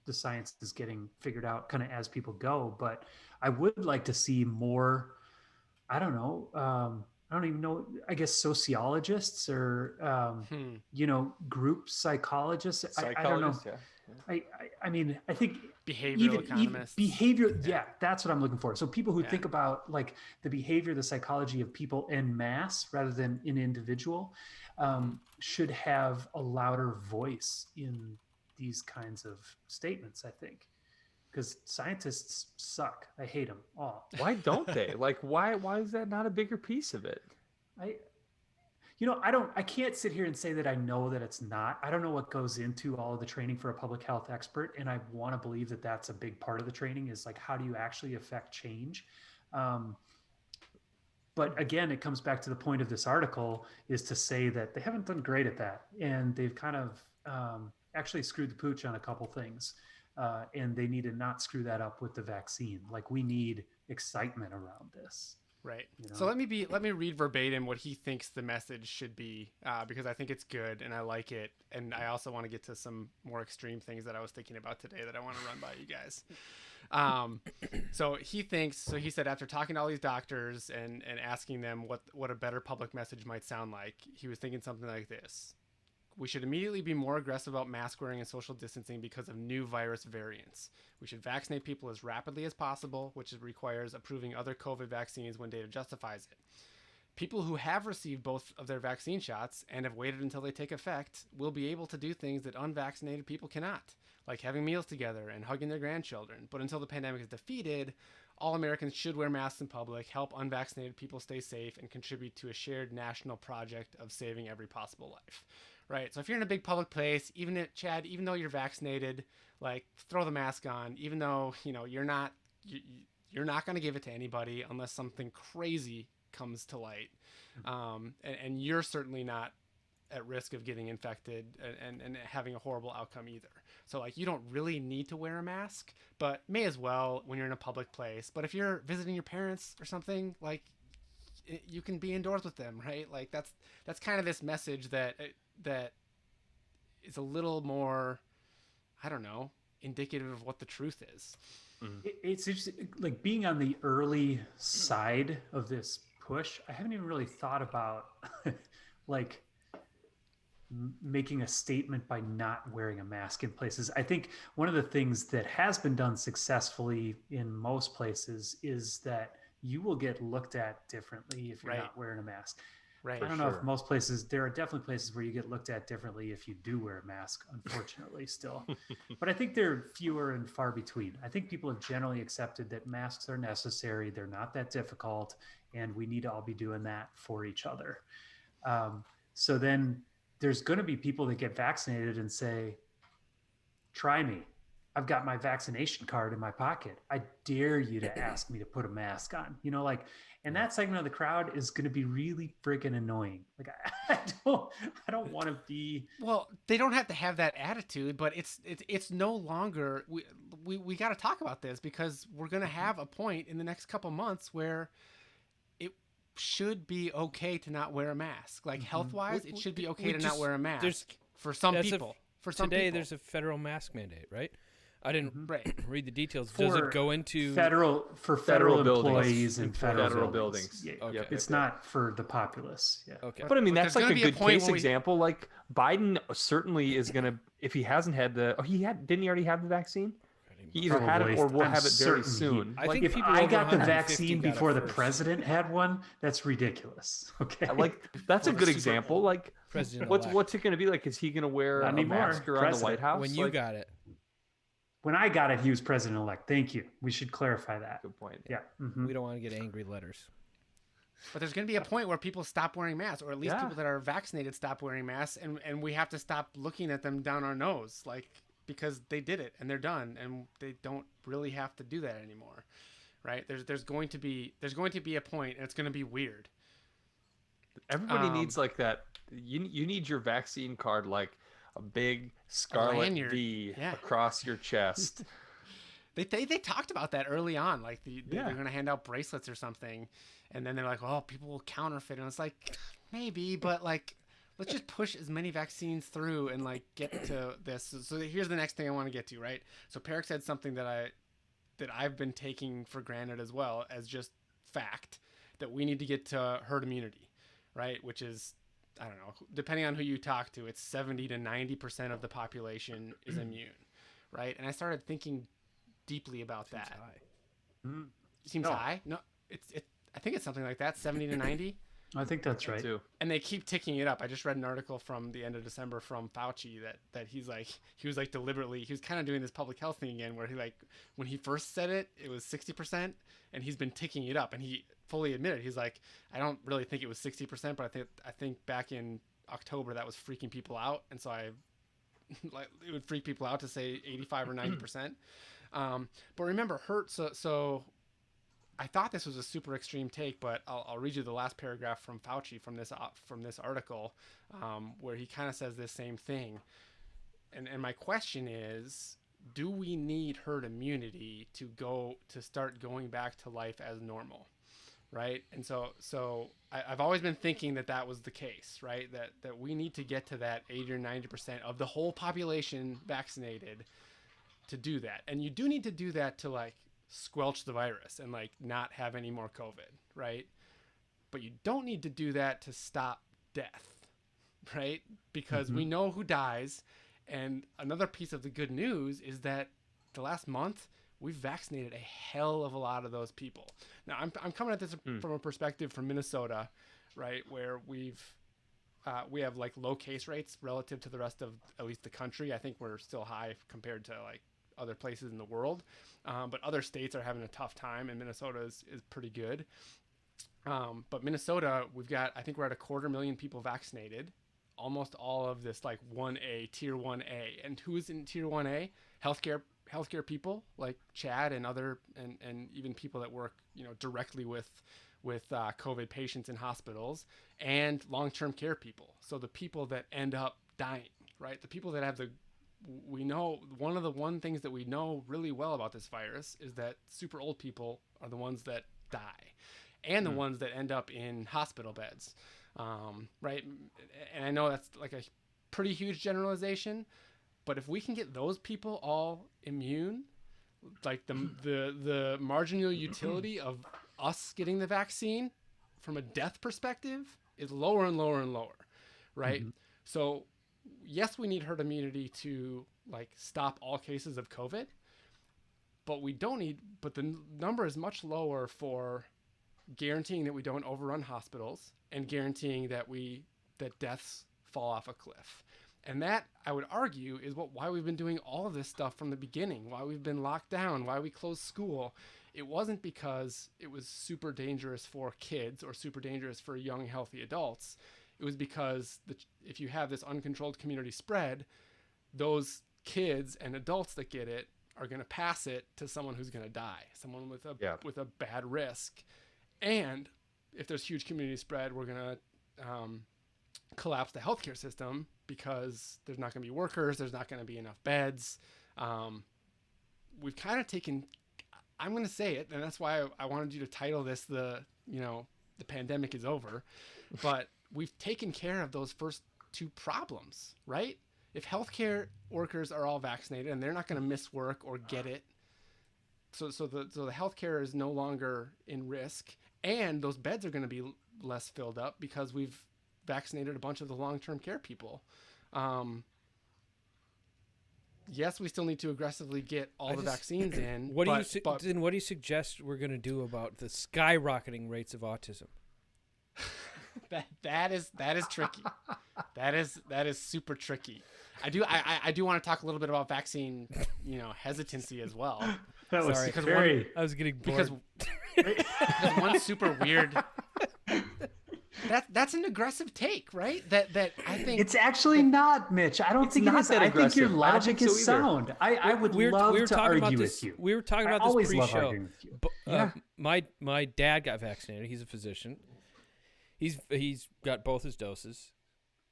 the science is getting figured out kind of as people go, but I would like to see more. I don't know. I don't even know. I guess sociologists or group psychologists. I don't know. Psychologist, yeah. I mean, I think Behavioral economists. behavior. Yeah, that's what I'm looking for. So people who think about like the behavior, the psychology of people en masse rather than an individual, should have a louder voice in these kinds of statements, I think. Because scientists suck. I hate them all. Why don't they? Like, why is that not a bigger piece of it? I can't sit here and say that I know that it's not. I don't know what goes into all of the training for a public health expert. And I want to believe that that's a big part of the training, is like, how do you actually affect change? But again, it comes back to the point of this article, is to say that they haven't done great at that. And they've kind of actually screwed the pooch on a couple things. And they need to not screw that up with the vaccine. Like, we need excitement around this. Right. So let me read verbatim what he thinks the message should be, because I think it's good and I like it, and I also want to get to some more extreme things that I was thinking about today that I want to run by you guys. So he said, after talking to all these doctors and asking them what a better public message might sound like, he was thinking something like this: we should immediately be more aggressive about mask wearing and social distancing because of new virus variants. We should vaccinate people as rapidly as possible, which requires approving other COVID vaccines when data justifies it. People who have received both of their vaccine shots and have waited until they take effect will be able to do things that unvaccinated people cannot, like having meals together and hugging their grandchildren. But until the pandemic is defeated, all Americans should wear masks in public, help unvaccinated people stay safe, and contribute to a shared national project of saving every possible life. Right. So if you're in a big public place, even though you're vaccinated, like, throw the mask on, even though, you're not going to give it to anybody unless something crazy comes to light. And you're certainly not at risk of getting infected and having a horrible outcome either. So, like, you don't really need to wear a mask, but may as well when you're in a public place. But if you're visiting your parents or something, like, you can be indoors with them, right? Like, that's kind of this message that is a little more, I don't know, indicative of what the truth is. It's interesting, like, being on the early side of this push. I haven't even really thought about like making a statement by not wearing a mask in places. I think one of the things that has been done successfully in most places is that you will get looked at differently if you're not wearing a mask. Right. I don't know if most places, there are definitely places where you get looked at differently if you do wear a mask, unfortunately, still. But I think they're fewer and far between. I think people have generally accepted that masks are necessary. They're not that difficult, and we need to all be doing that for each other. So then there's going to be people that get vaccinated and say, try me. I've got my vaccination card in my pocket. I dare you to ask me to put a mask on, and that segment of the crowd is going to be really freaking annoying. Like, I don't want to be. Well, they don't have to have that attitude, but it's no longer, we got to talk about this, because we're going to have a point in the next couple months where it should be okay to not wear a mask. Like, health-wise, it should be okay to not wear a mask for some people. Today, there's a federal mask mandate, right? I didn't read the details. Does it go into federal employees and federal buildings? Yeah, okay. It's not for the populace. Yeah. Okay. But I mean, that's like a good case when example. Like, Biden certainly is going to, if he hasn't had didn't he already have the vaccine? He either had it or will have it very soon. I think if people I over got the 150 vaccine got it before the first. president had one, that's ridiculous. Okay. Like, that's a good example. Like, President-elect. what's it going to be like? Is he going to wear Not a anymore. mask around the White House? when you got it? When I got it, he was president-elect. Thank you. We should clarify that. Good point. Yeah. We don't want to get angry letters. But there's going to be a point where people stop wearing masks, or at least people that are vaccinated stop wearing masks, and we have to stop looking at them down our nose, like, because they did it and they're done, and they don't really have to do that anymore, right? There's going to be a point, and it's going to be weird. Everybody needs like that. You need your vaccine card like a big scarlet lanyard. V Yeah. across your chest. They talked about that early on, like they're going to hand out bracelets or something, and then they're like, oh, people will counterfeit, and it's like, maybe, but like, let's just push as many vaccines through and like get to this. So here's the next thing I want to get to, right? So Perrick said something that I've been taking for granted as well as just fact, that we need to get to herd immunity, right? Which is, I don't know, depending on who you talk to, it's 70 to 90% of the population is immune, right? And I started thinking deeply about that. Seems high. No, I think it's something like that, 70 to 90. I think that's right. Too. And they keep ticking it up. I just read an article from the end of December from Fauci that he was deliberately, he was kind of doing this public health thing again, where he like, when he first said it was 60%, and he's been ticking it up, and he fully admitted, he's like, I don't really think it was 60%, but I think back in October that was freaking people out, and so I like, it would freak people out to say 85 or 90%. But remember, so I thought this was a super extreme take, but I'll read you the last paragraph from Fauci from this article, where he kind of says this same thing. And my question is, do we need herd immunity to start going back to life as normal, right? And so I've always been thinking that was the case, right? That we need to get to that 80 or 90% of the whole population vaccinated to do that. And you do need to do that to like squelch the virus and like not have any more COVID, right? But you don't need to do that to stop death, right? Because we know who dies. And another piece of the good news is that the last month we've vaccinated a hell of a lot of those people. Now I'm coming at this from a perspective from Minnesota, right, where we have like low case rates relative to the rest of at least the country. I think we're still high compared to like other places in the world, but other states are having a tough time, and Minnesota is pretty good. But Minnesota, I think we're at 250,000 people vaccinated, almost all of this like 1A, tier 1A. And who is in tier 1A? Healthcare people like Chad and other, and even people that work, directly with COVID patients in hospitals, and long-term care people. So the people that end up dying, right? The people that have we know one things that we know really well about this virus is that super old people are the ones that die, and the ones that end up in hospital beds, right? And I know that's like a pretty huge generalization, but if we can get those people all immune, like the marginal utility of us getting the vaccine from a death perspective is lower and lower and lower, right? So yes, we need herd immunity to like stop all cases of COVID, but the number is much lower for guaranteeing that we don't overrun hospitals and guaranteeing that deaths fall off a cliff. And that, I would argue, is why we've been doing all of this stuff from the beginning, why we've been locked down, why we closed school. It wasn't because it was super dangerous for kids or super dangerous for young, healthy adults. It was because if you have this uncontrolled community spread, those kids and adults that get it are going to pass it to someone who's going to die, someone with a bad risk. And if there's huge community spread, we're going to collapse the healthcare system because there's not going to be workers, there's not going to be enough beds. We've kind of taken, I'm going to say it, and that's why I wanted you to title this the pandemic is over, but we've taken care of those first two problems, right? If healthcare workers are all vaccinated and they're not going to miss work or get it, so the healthcare is no longer in risk, and those beds are going to be less filled up because we've vaccinated a bunch of the long-term care people. Yes, we still need to aggressively get all the vaccines in. What do you suggest we're going to do about the skyrocketing rates of autism? That is tricky. That is super tricky. I do want to talk a little bit about vaccine, hesitancy as well. That was Sorry, very. I was getting bored. Because one super weird. That's an aggressive take, right? That I think It's actually not, Mitch. I don't think it not is. that I think your aggressive. I don't logic think so is either. sound. I would love to argue with you. We were talking I about this always love pre-show. arguing with you. Yeah. My dad got vaccinated. He's a physician. He's got both his doses.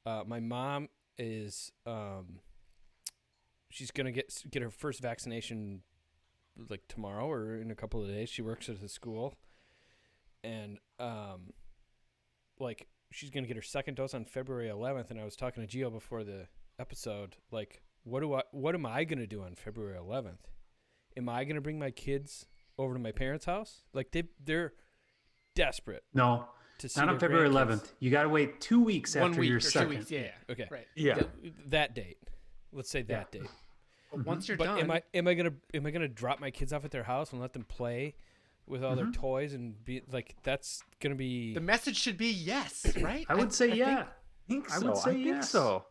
My mom is she's gonna get her first vaccination like tomorrow or in a couple of days. She works at the school, and like she's gonna get her second dose on February 11th. And I was talking to Gio before the episode, like, what am I gonna do on February 11th? Am I gonna bring my kids over to my parents' house? Like they're desperate. No, to see not on their February grandkids. 11th. You got to wait 2 weeks 1 after week your or 2 second. weeks. Yeah. Okay. Right. Yeah. That date. Let's say that date. But once you're But done, am I gonna drop my kids off at their house and let them play with all their toys and be like, that's gonna be the message should be yes, right? I would say yeah. think I so. would say I think yes. so.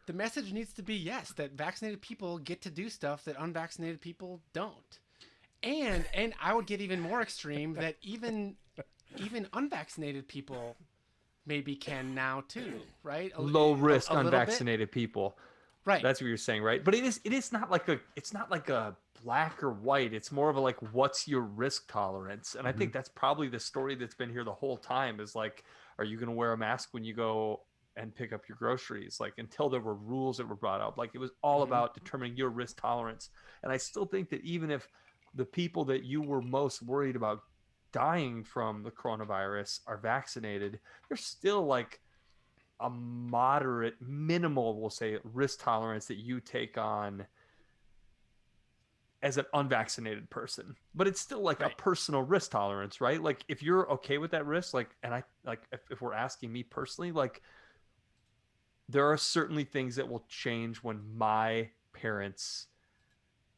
The message needs to be yes, that vaccinated people get to do stuff that unvaccinated people don't. And I would get even more extreme that even unvaccinated people maybe can now too, right? Low risk a little bit. unvaccinated people. Right. That's what you're saying, right? But it's not like a black or white. It's more of a like, what's your risk tolerance? And I think that's probably the story that's been here the whole time is like, are you going to wear a mask when you go and pick up your groceries? Like, until there were rules that were brought up, like it was all about determining your risk tolerance. And I still think that even if the people that you were most worried about dying from the coronavirus are vaccinated, there's still like a moderate, minimal, we'll say, risk tolerance that you take on as an unvaccinated person. But it's still like a personal risk tolerance, right? Like if you're okay with that risk, like, and I like if we're asking me personally, like there are certainly things that will change when my parents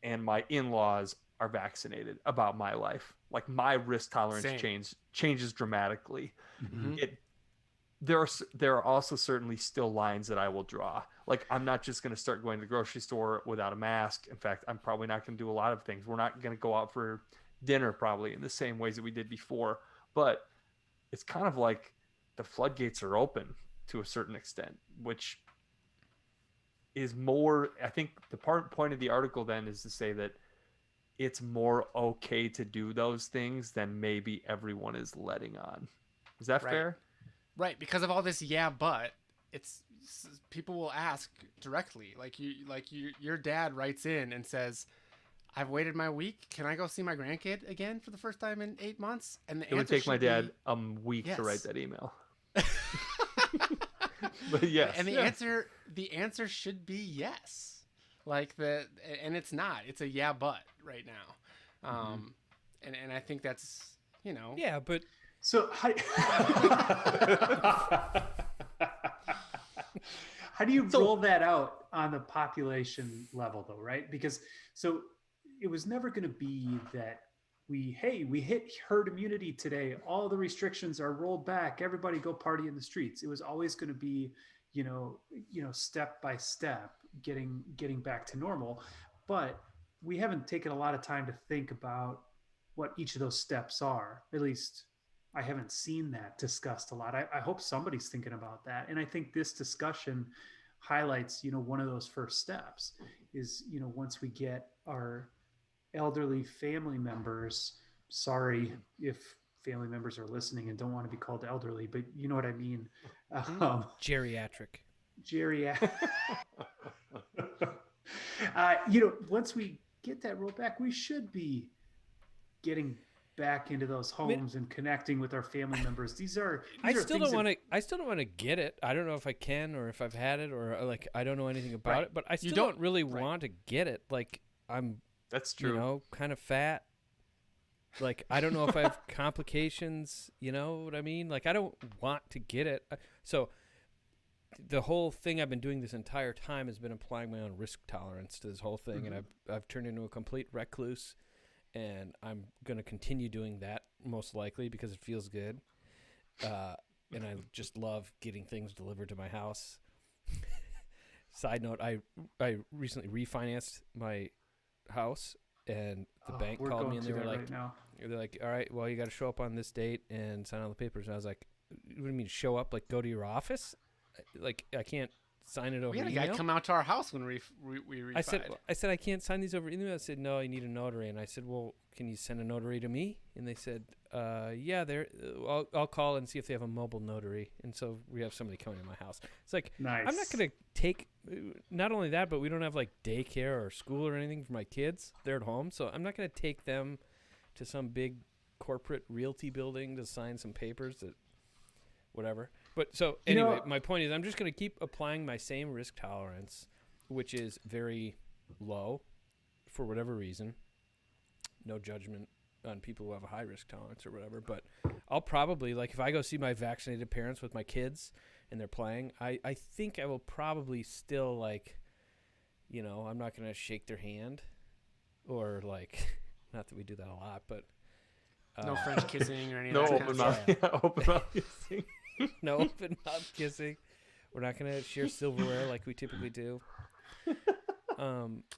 and my in-laws are vaccinated about my life. Like my risk tolerance changes dramatically. There are also certainly still lines that I will draw. Like I'm not just going to start going to the grocery store without a mask. In fact, I'm probably not going to do a lot of things. We're not going to go out for dinner probably in the same ways that we did before. But it's kind of like the floodgates are open to a certain extent, which is more, I think the point of the article then is to say that it's more okay to do those things than maybe everyone is letting on. Is that fair? Right, because of all this, but it's people will ask directly. Your dad writes in and says, "I've waited my week. Can I go see my grandkid again for the first time in 8 months?" And it would take my dad a week to write that email. But yes, and the answer should be yes. And it's not. It's a but right now. And I think that's yeah, but. So how do you roll that out on the population level though, right? Because so it was never going to be that we hit herd immunity today, all the restrictions are rolled back, everybody go party in the streets. It was always going to be, step by step getting back to normal. But we haven't taken a lot of time to think about what each of those steps are. At least I haven't seen that discussed a lot. I hope somebody's thinking about that. And I think this discussion highlights, one of those first steps is, once we get our elderly family members, sorry if family members are listening and don't want to be called elderly, but you know what I mean? Geriatric. Once we get that rolled back, we should be getting back into those homes and connecting with our family members. I still don't want to get it. I don't know if I can or if I've had it or like I don't know anything about it, but I still don't really want to get it. Like that's true. Kind of fat. Like I don't know if I have complications, you know what I mean? Like I don't want to get it. So the whole thing I've been doing this entire time has been applying my own risk tolerance to this whole thing, and I've turned into a complete recluse. And I'm going to continue doing that most likely because it feels good. And I just love getting things delivered to my house. Side note, I recently refinanced my house and the bank called me and they were like, they're like, all right, well, you got to show up on this date and sign all the papers. And I was like, what do you mean show up? Like go to your office? Like I can't sign it over email. We had a guy come out to our house when we refied. I said I can't sign these over email. I said no, I need a notary. And I said, well, can you send a notary to me? And they said, yeah, I'll call and see if they have a mobile notary, and so we have somebody coming to my house. It's like Nice. I'm not gonna take. Not only that, but we don't have like daycare or school or anything for my kids. They're at home, so I'm not gonna take them to some big corporate realty building to sign some papers that whatever. But so anyway, my point is I'm just going to keep applying my same risk tolerance, which is very low for whatever reason. No judgment on people who have a high risk tolerance or whatever, but I'll probably, like, if I go see my vaccinated parents with my kids and they're playing, I think I will probably still, like, you know, I'm not going to shake their hand or, like, not that we do that a lot, but No French kissing or any of No that kind open of mouth. stuff. Yeah, open mouth kissing. no open mouth kissing. We're not going to share silverware like we typically do.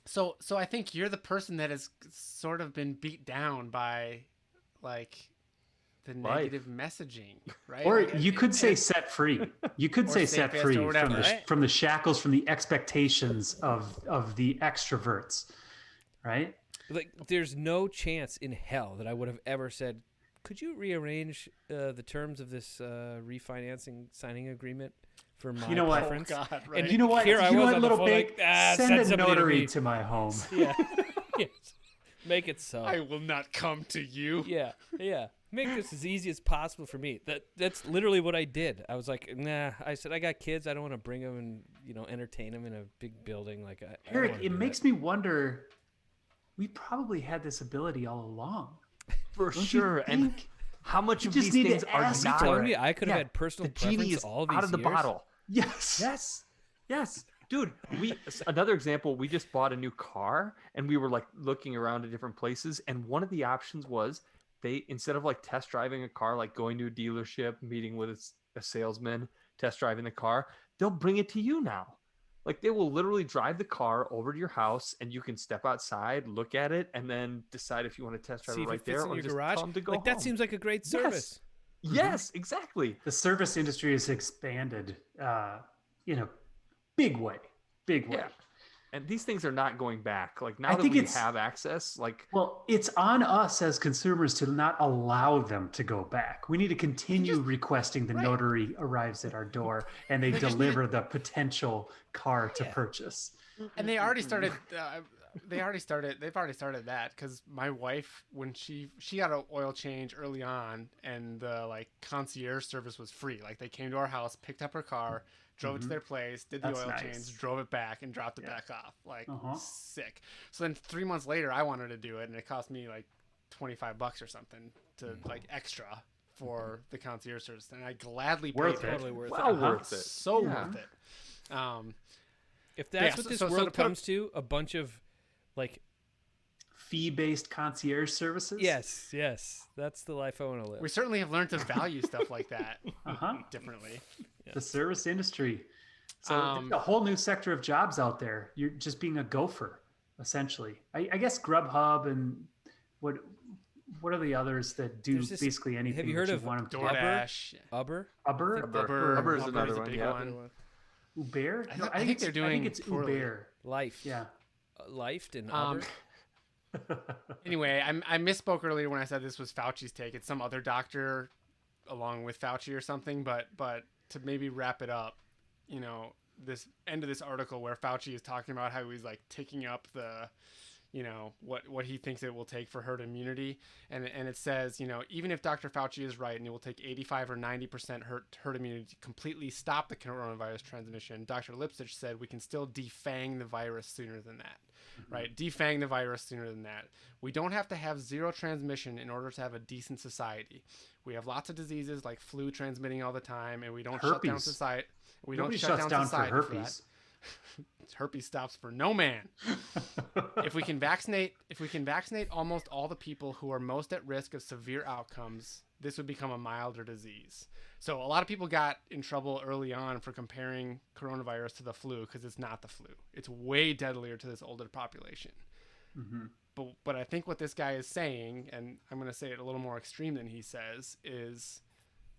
So I think you're the person that has sort of been beat down by, like, the negative messaging, right? Or Like, you could say set free. You could say set safest free or whatever, right? from the shackles, from the expectations of the extroverts, right? Like, there's no chance in hell that I would have ever said, could you rearrange the terms of this refinancing signing agreement for my You know what? preference? Oh, God, right. And You know what? Here I you know was what, on the little phone big, like, send a somebody to notary me. to my home. Yeah. Yes. Make it so. I will not come to you. Yeah. Make this as easy as possible for me. That's literally what I did. I was like, nah. I said I got kids. I don't want to bring them and entertain them in a big building. Like I don't Eric, wanna it do makes that. me wonder. We probably had this ability all along. For Don't you sure. And think? how much You of just these need to things are ask not? for Telling it. me I could have Yeah, had personal the genie preference is all these out of the years? bottle. Yes. Yes, dude. Another example. We just bought a new car, and we were like looking around at different places, and one of the options was they, instead of like test driving a car, like going to a dealership, meeting with a salesman, test driving the car, they'll bring it to you now. Like, they will literally drive the car over to your house, and you can step outside, look at it, and then decide if you want to test drive See it if right it fits there, in or your just garage. tell them to go Like, that home. seems like a great service. Yes, exactly. The service industry has expanded in a big way. Big way. Yeah. And these things are not going back. Like, now I that think we it's- have access, like, Well, it's on us as consumers to not allow them to go back. We need to continue requesting the notary arrives at our door and they just deliver the potential car to purchase. And they already started. They've already started that, because my wife, when she got an oil change early on, and the like concierge service was free. Like, they came to our house, picked up her car, drove it to their place, did the That's oil nice. change, drove it back, and dropped it back off. Like, Uh-huh. sick. So then 3 months later, I wanted to do it, and it cost me like $25 or something to like extra for the concierge service, and I gladly Worth paid it. Totally worth well it. worth it. So Yeah. worth it. If that's Yeah, what so- this so world to put- comes to, a bunch of like, Fee-based concierge services? yes, that's the life I want to live. We certainly have learned to value stuff like that Uh-huh. differently. The service industry. So Um, there's a whole new sector of jobs out there. You're just being a gopher, essentially. I guess Grubhub and what are the others that do There's this- basically anything? have you heard that of want them to do? DoorDash. Uber? Uber? Uber is Uber another is a one. big Yeah. one. Uber? I No, think it's- they're I doing think it's poorly. Uber. Life. Yeah. Life and Um, Uber. Anyway, I misspoke earlier when I said this was Fauci's take. It's some other doctor along with Fauci or something. But to maybe wrap it up, this end of this article where Fauci is talking about how he's like taking up the, what he thinks it will take for herd immunity, and it says, even if Dr. Fauci is right and it will take 85 or 90% herd immunity to completely stop the coronavirus transmission, Dr. Lipsitch said we can still defang the virus sooner than that. Right? Defang the virus sooner than that. We don't have to have zero transmission in order to have a decent society. We have lots of diseases like flu transmitting all the time, and we don't shut down Herpes. society. We Nobody don't shut shuts down down for society herpes. Herpes stops for no man. If we can vaccinate almost all the people who are most at risk of severe outcomes, this would become a milder disease. So a lot of people got in trouble early on for comparing coronavirus to the flu, because it's not the flu. It's way deadlier to this older population. Mm-hmm. But I think what this guy is saying, and I'm going to say it a little more extreme than he says, is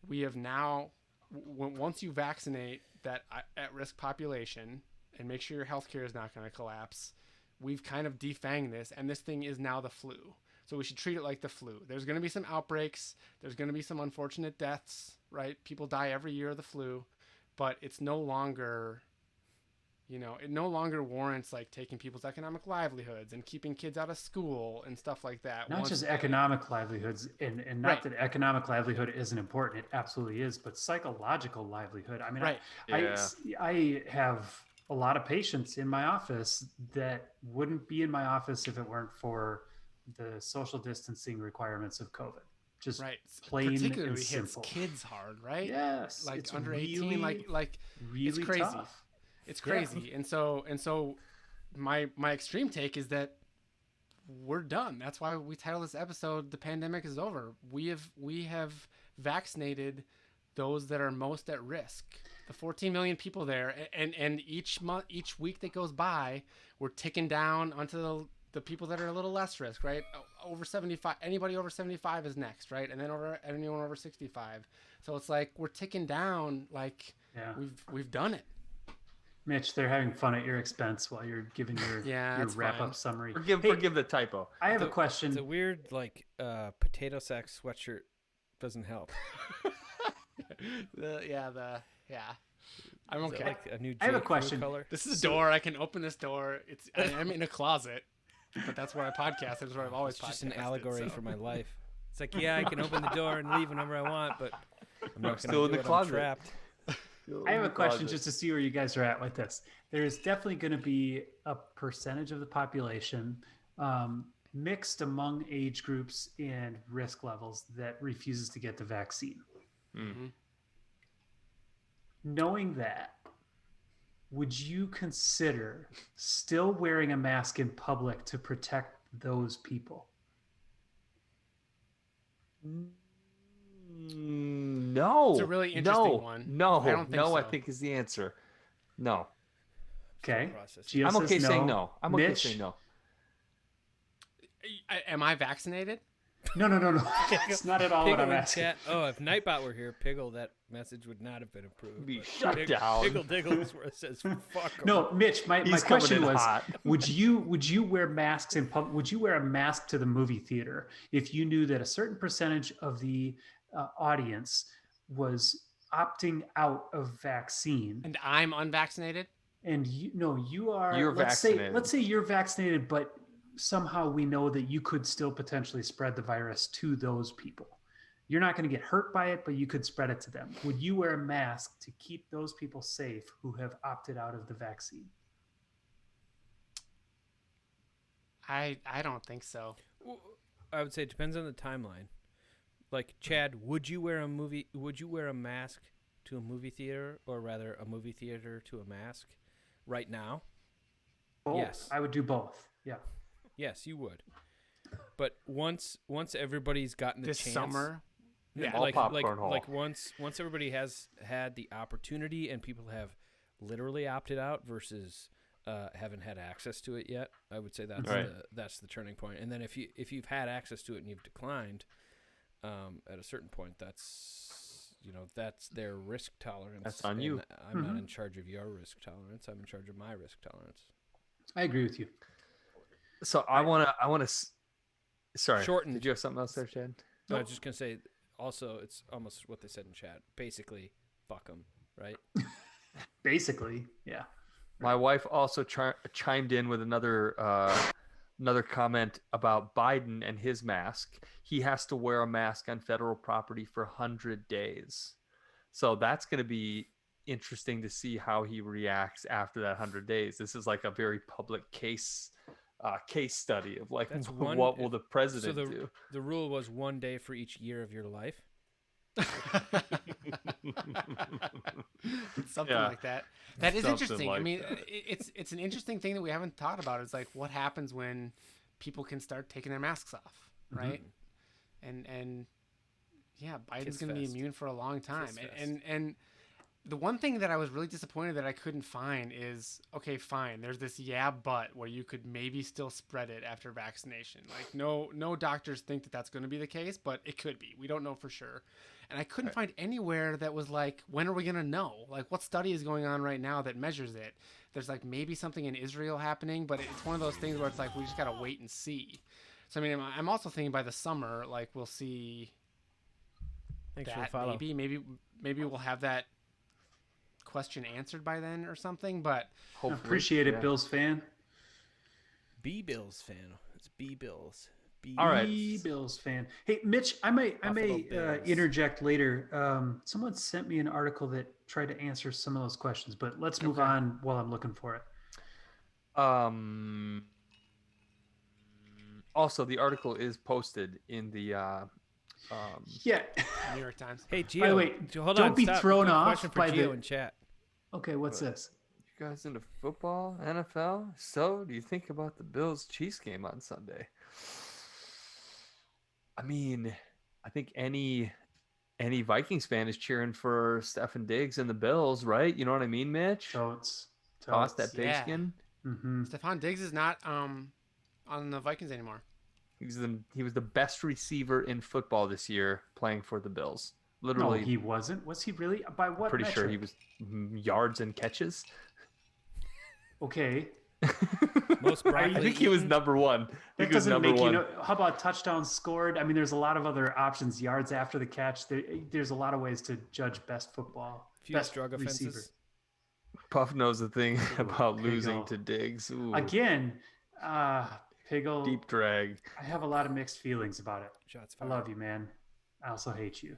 we have now, once you vaccinate that at-risk population and make sure your healthcare is not going to collapse, we've kind of defanged this, and this thing is now the flu. So we should treat it like the flu. There's going to be some outbreaks. There's going to be some unfortunate deaths, right? People die every year of the flu, but it's no longer, it no longer warrants like taking people's economic livelihoods and keeping kids out of school and stuff like that. Not just economic livelihoods, and not Right. that economic livelihood isn't important. It absolutely is, but psychological livelihood. I mean, Right. I have a lot of patients in my office that wouldn't be in my office if it weren't for the social distancing requirements of COVID. Just Right. plain Particularly and hits simple. kids hard, right? Yes, Like it's under really, 18, like really it's crazy. tough. It's crazy. And so my extreme take is that we're done. That's why we titled this episode "The Pandemic is Over." We have vaccinated those that are most at risk. The 14 million people there, and each week that goes by, we're ticking down onto the people that are a little less risk, right? Over 75, anybody over 75 is next, right? And then anyone over 65. So it's like we're ticking down, like Yeah. we've done it. Mitch, they're having fun at your expense while you're giving your that's wrap fine. up summary. Forgive the typo. I have a It's question. a weird potato sack sweatshirt doesn't help. I'm Is that okay. like a new I have a J. Crew question. color? This is a door. I can open this door. I'm in a closet, but that's where I podcast. That's where I've always It's just podcasted. an allegory so. for my life. It's like, yeah, I can open the door and leave whenever I want, but I'm not Still going in to the do it. closet. I'm trapped. I have a question just to see where you guys are at with this. There's definitely going to be a percentage of the population mixed among age groups and risk levels that refuses to get the vaccine. Mhm. Knowing that, would you consider still wearing a mask in public to protect those people? No. It's a really interesting no, one. No, I don't think I so. think is the answer. No. Okay. Process. Gio I'm okay says saying no. I'm okay Mitch? saying no. Am I vaccinated? No. It's not at all what Piggle I'm in asking. chat. Oh, if Nightbot were here, Piggle, that message would not have been approved. Be but shut Pig- down. Piggle Diggle is where it says fuck 'em. No, Mitch, my He's question coming in was, hot. would you wear masks in public? Would you wear a mask to the movie theater if you knew that a certain percentage of the audience was opting out of vaccine? And I'm unvaccinated? And you are. You're vaccinated. Let's say you're vaccinated, but somehow we know that you could still potentially spread the virus to those people. You're not going to get hurt by it, but you could spread it to them. Would you wear a mask to keep those people safe who have opted out of the vaccine? I don't think so. I would say it depends on the timeline. Like Chad, would you wear a mask to a movie theater, or rather a movie theater to a mask right now? Both. Yes. I would do both. Yeah. Yes, you would. But once everybody's gotten the This chance, summer? Yeah. All popcorn hole. like once everybody has had the opportunity and people have literally opted out versus haven't had access to it yet, I would say that's Right. that's the turning point. And then if you've had access to it and you've declined, at a certain point, that's their risk tolerance. That's on you. And I'm not in charge of your risk tolerance. I'm in charge of my risk tolerance. I agree with you. So I want to. Sorry. Shortened. Did you have something else there, Chad? No, I was just gonna say. Also, it's almost what they said in chat. Basically, fuck them, right? Basically, yeah. My wife also chimed in with another comment about Biden and his mask. He has to wear a mask on federal property for 100 days. So that's going to be interesting to see how he reacts after that 100 days. This is like a very public case study of like That's what will the president So do. the rule was 1 day for each year of your life. Something Yeah. like that. That is Something interesting. I like mean, that. it's an interesting thing that we haven't thought about. It's like what happens when people can start taking their masks off, right? And yeah, Biden's Kiss going to be fest. immune for a long time. Kiss fest. And the one thing that I was really disappointed that I couldn't find is, okay, fine, there's this but where you could maybe still spread it after vaccination. Like no doctors think that that's going to be the case, but it could be. We don't know for sure. And I couldn't find anywhere that was like, when are we going to know? Like, what study is going on right now that measures it? There's like maybe something in Israel happening, but it's one of those things where it's like, we just got to wait and see. So I mean, I'm also thinking by the summer, like we'll see Thanks for the that follow. maybe we'll have that question answered by then or something. But Hopefully, Appreciate it, yeah. Bills fan. B Bills fan. It's B Bills. B. All right. Bills fan. Hey, Mitch, I may Buffalo Bills. interject later. Someone sent me an article that tried to answer some of those questions, but let's move Okay. on while I'm looking for it. Also, the article is posted in the Yeah. New York Times. Hey, Gio. By the way, hold don't on. be stop. thrown Quick off question for by Gio the- in chat. Okay, what's this? You guys into football, NFL? So, do you think about the Bills Chiefs game on Sunday? I mean, I think any Vikings fan is cheering for Stefan Diggs and the Bills, right? You know what I mean, Mitch? Totes. Toss that Yeah. pigskin. Mm-hmm. Stephon Diggs is not on the Vikings anymore. He was the best receiver in football this year, playing for the Bills. No, Literally, he wasn't. Was he really? By what? pretty sure metric? he was yards and catches. Okay. Most I broccoli. think he was number one. I That think he was doesn't number make one. you know. How about touchdowns scored? I mean, there's a lot of other options. Yards after the catch. There's a lot of ways to judge best football. Fewest Best drug receiver. offenses. Puff knows the thing about losing Piggle. to Diggs. Ooh, Again, Piggle. deep drag. I have a lot of mixed feelings about it. Shots I fired. love you, man. I also hate you.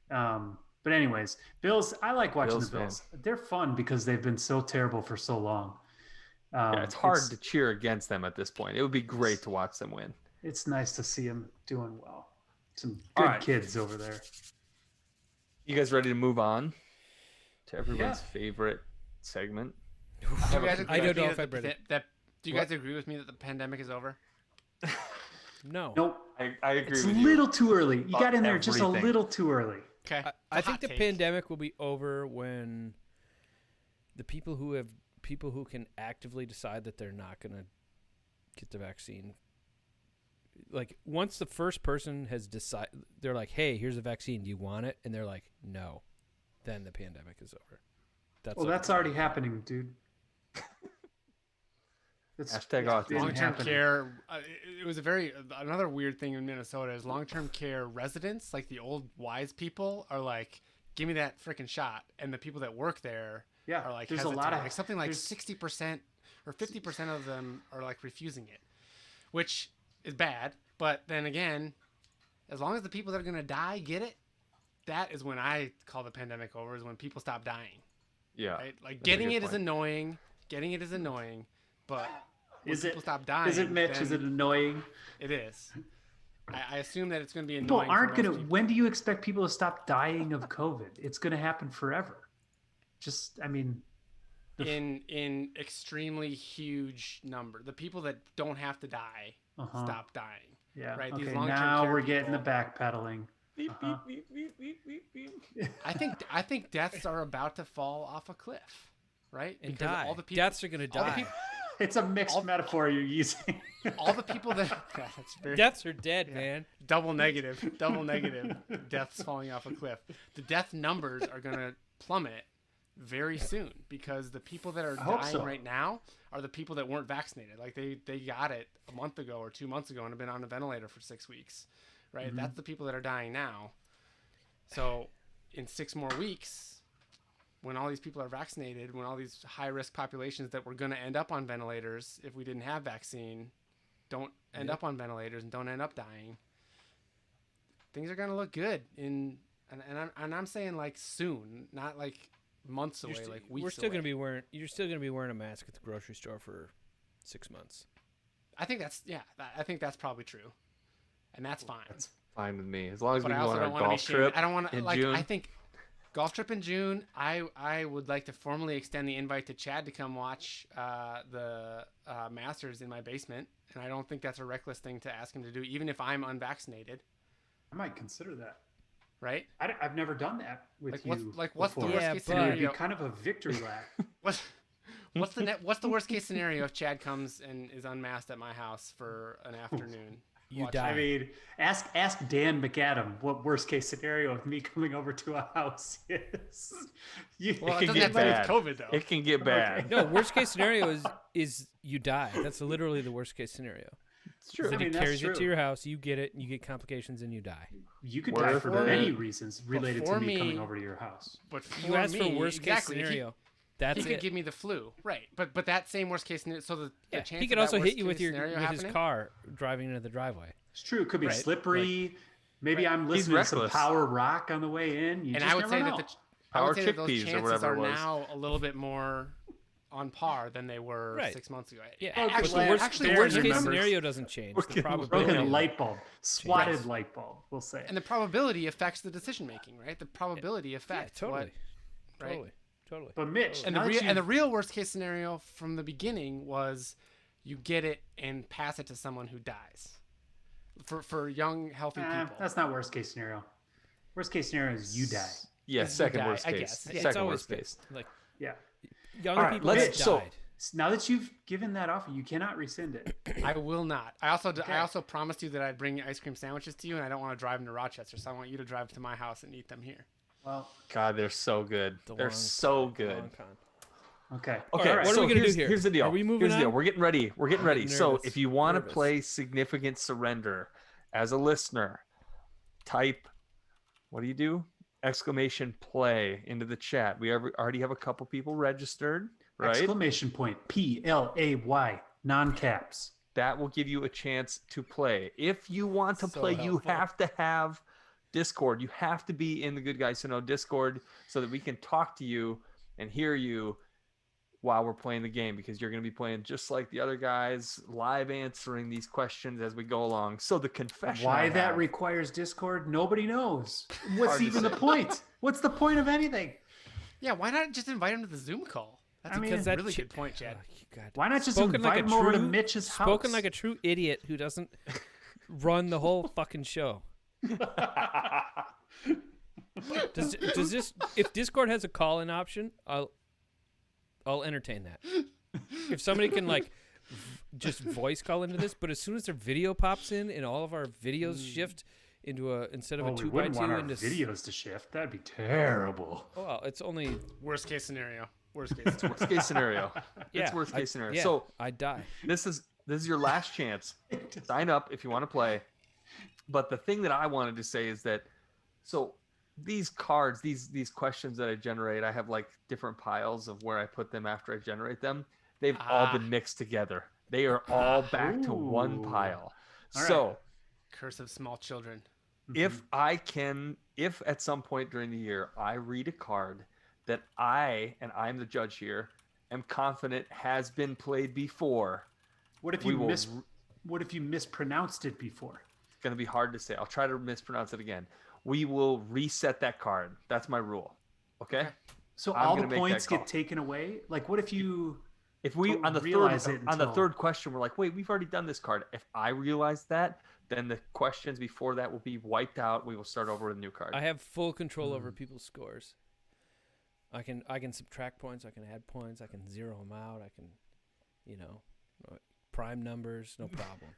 But anyways, Bills. I like watching Bills the Bills. They're fun because they've been so terrible for so long. Yeah, it's hard to cheer against them at this point. It would be great to watch them win. It's nice to see them doing well. Some All good right. kids over there. You guys ready to move on to everyone's favorite segment? Do you guys I agree don't with me know if that I've read the- it. that- Do you What? guys agree with me that the pandemic is over? No. Nope. I agree It's a with you. little too early. You About got in there just a everything. little too early. Okay. I It's a think hot the take. pandemic will be over when the people who can actively decide that they're not going to get the vaccine, like once the first person has decided, they're like, hey, here's a vaccine, do you want it? And they're like, no, then the pandemic is over. Well, that's already happening, dude. Hashtag it's autism. been Long-term happening. care. It was another weird thing in Minnesota is long-term care residents, like the old wise people, are like, "Give me that freaking shot," and the people that work there Yeah, are like, there's a lot hesitant. of like something like there's- 60% or 50% of them are like refusing it, which is bad. But then again, as long as the people that are gonna die get it, that is when I call the pandemic over. Is when people stop dying. Yeah. Right? Like That's a getting good it is point. annoying. Getting it is annoying, but when Is it? people stop dying? Is it, Mitch? Is then it annoying? It is. I assume that it's going to be People annoying. aren't for gonna. most people. When do you expect people to stop dying of COVID? It's gonna happen forever. Just, I mean, in extremely huge number. The people that don't have to die uh-huh. stop dying. Yeah. Right, these Okay. long-term Now care we're getting the people- backpedaling. Beep, Uh-huh. beep, beep, beep, beep, beep, beep. I think deaths are about to fall off a cliff, right? and Because die. all the people, Deaths are going to all the die. people, It's a mixed metaphor you're using. all the people that yeah, that's very Deaths are dead, man. double negative, deaths falling off a cliff. The death numbers are going to plummet very soon because the people that are I hope dying so. right now are the people that weren't vaccinated. Like they got it a month ago or 2 months ago and have been on a ventilator for 6 weeks, right? Mm-hmm. That's the people that are dying now. So in 6 more weeks, when all these people are vaccinated, when all these high risk populations that were going to end up on ventilators if we didn't have vaccine don't end up on ventilators and don't end up dying, things are going to look good and I'm saying like soon, not like months away, like weeks We're still going to away. be wearing. You're still going to be wearing a mask at the grocery store for 6 months. I think that's probably true, and that's fine. That's fine with me. As long as But we I go also on our don't want to be golf shamed. trip I don't want to in like. June. I think golf trip in June. I would like to formally extend the invite to Chad to come watch the Masters in my basement, and I don't think that's a reckless thing to ask him to do, even if I'm unvaccinated. I might consider that. Right? I've never done that with Like you. what's the before. worst Yeah, case but- It'd be scenario? kind of a victory lap. What's the worst case scenario if Chad comes and is unmasked at my house for an afternoon? You Watch- die. I mean, ask Dan McAdam what worst case scenario of me coming over to a house is. You, Well, It it can doesn't have get to do bad. with COVID though. It can get bad. No, worst case scenario is you die. That's literally the worst case scenario. It's true. I City mean, that's carries it to true. your house. You get it, and you get complications, and you die. You could Word die for for many word. reasons related for to me coming me- over to your house. But for You asked me, for worst exactly, case scenario. That's He could it. give me the flu, right? But that same worst case scenario. So the Yeah, chance he of could that also hit worst you with case your scenario with his happening- car driving into the driveway. It's true. It could be Right, slippery. Maybe Right. I'm He's listening to some reckless. power rock on the way in. You And just I would never say know. that Power those chickpeas or chances whatever are it was. now a little bit more on par than they were Right. 6 months ago. Yeah, Well, but actually, the worst, actually, the worst Aaron case remembers- scenario doesn't change. The Broken probability. broken light bulb, swatted Yes. light bulb. We'll say. And the probability affects the decision making, right? The probability Yeah, affects totally, what, right? totally. But Mitch, And now that the you've- real worst case scenario from the beginning was you get it and pass it to someone who dies. For young healthy people. that's not worst case scenario. Worst case scenario is you die. Yeah, Is you second die, worst I case. guess. Yeah, It's Second always worst been, case. Yeah. younger All right, people let's- have so- died. Now that you've given that offer, you cannot rescind it. I will not. I Okay. also promised you that I'd bring ice cream sandwiches to you, and I don't want to drive them to Rochester, so I want you to drive to my house and eat them here. Well, God, they're so good. The They're long so con, the good. long con. okay. Okay, All right. what are so we gonna do here's, here? here's the deal. Are we moving here's the deal. on? We're getting ready. We're getting ready. So nervous. if you want to Nervous. play Significant Surrender as a listener, type, what do? Exclamation play into the chat. We already have a couple people registered, right? Exclamation point. PLAY. Non-caps. That will give you a chance to play. If you want to So play, you helpful. have to have Discord. You have to be in the Good Guys to Know Discord so that we can talk to you and hear you while we're playing the game, because you're going to be playing just like the other guys, live answering these questions as we go along. So the confession. Why I that have- requires Discord, nobody knows. What's Hard to even the say. point? What's the point of anything? Yeah, why not just invite him to the Zoom call? That's I mean, a Because that really shit- good point, Chad. Oh, you God. Why not just Spoken invite like a him over to true- Mitch's house? Spoken like a true idiot who doesn't run the whole fucking show. Does this, if Discord has a call-in option, I'll entertain that. If somebody can just voice call into this, but as soon as their video pops in and all of our videos shift into instead of Oh, a we 2x2 wouldn't want our into videos to shift. That'd be terrible. Oh, well, it's only Worst case scenario. Worst case scenario. Worst case scenario. yeah, It's worst case scenario. Yeah, So I die. this is your last chance. Sign up if you want to play. But the thing that I wanted to say is that, so these cards, these questions that I generate, I have like different piles of where I put them after I generate them. They've all Ah. been mixed together. They are all back to one Ooh. pile. All right. So Curse of small children. if at some point during the year I read a card that I'm the judge here, am confident has been played before, What if we you will What if you mispronounced it before? it's going to be hard to say. I'll try to mispronounce it again. We will reset that card. That's my rule. Okay? So I'm all the gonna make that points call. get taken away? Like, what if you? If we Don't on the realize third it on the until- third question we're like, "Wait, we've already done this card." If I realize that, then the questions before that will be wiped out. We will start over with a new card. I have full control over people's scores. I can subtract points. I can add points. I can zero them out. I can, prime numbers. No problem.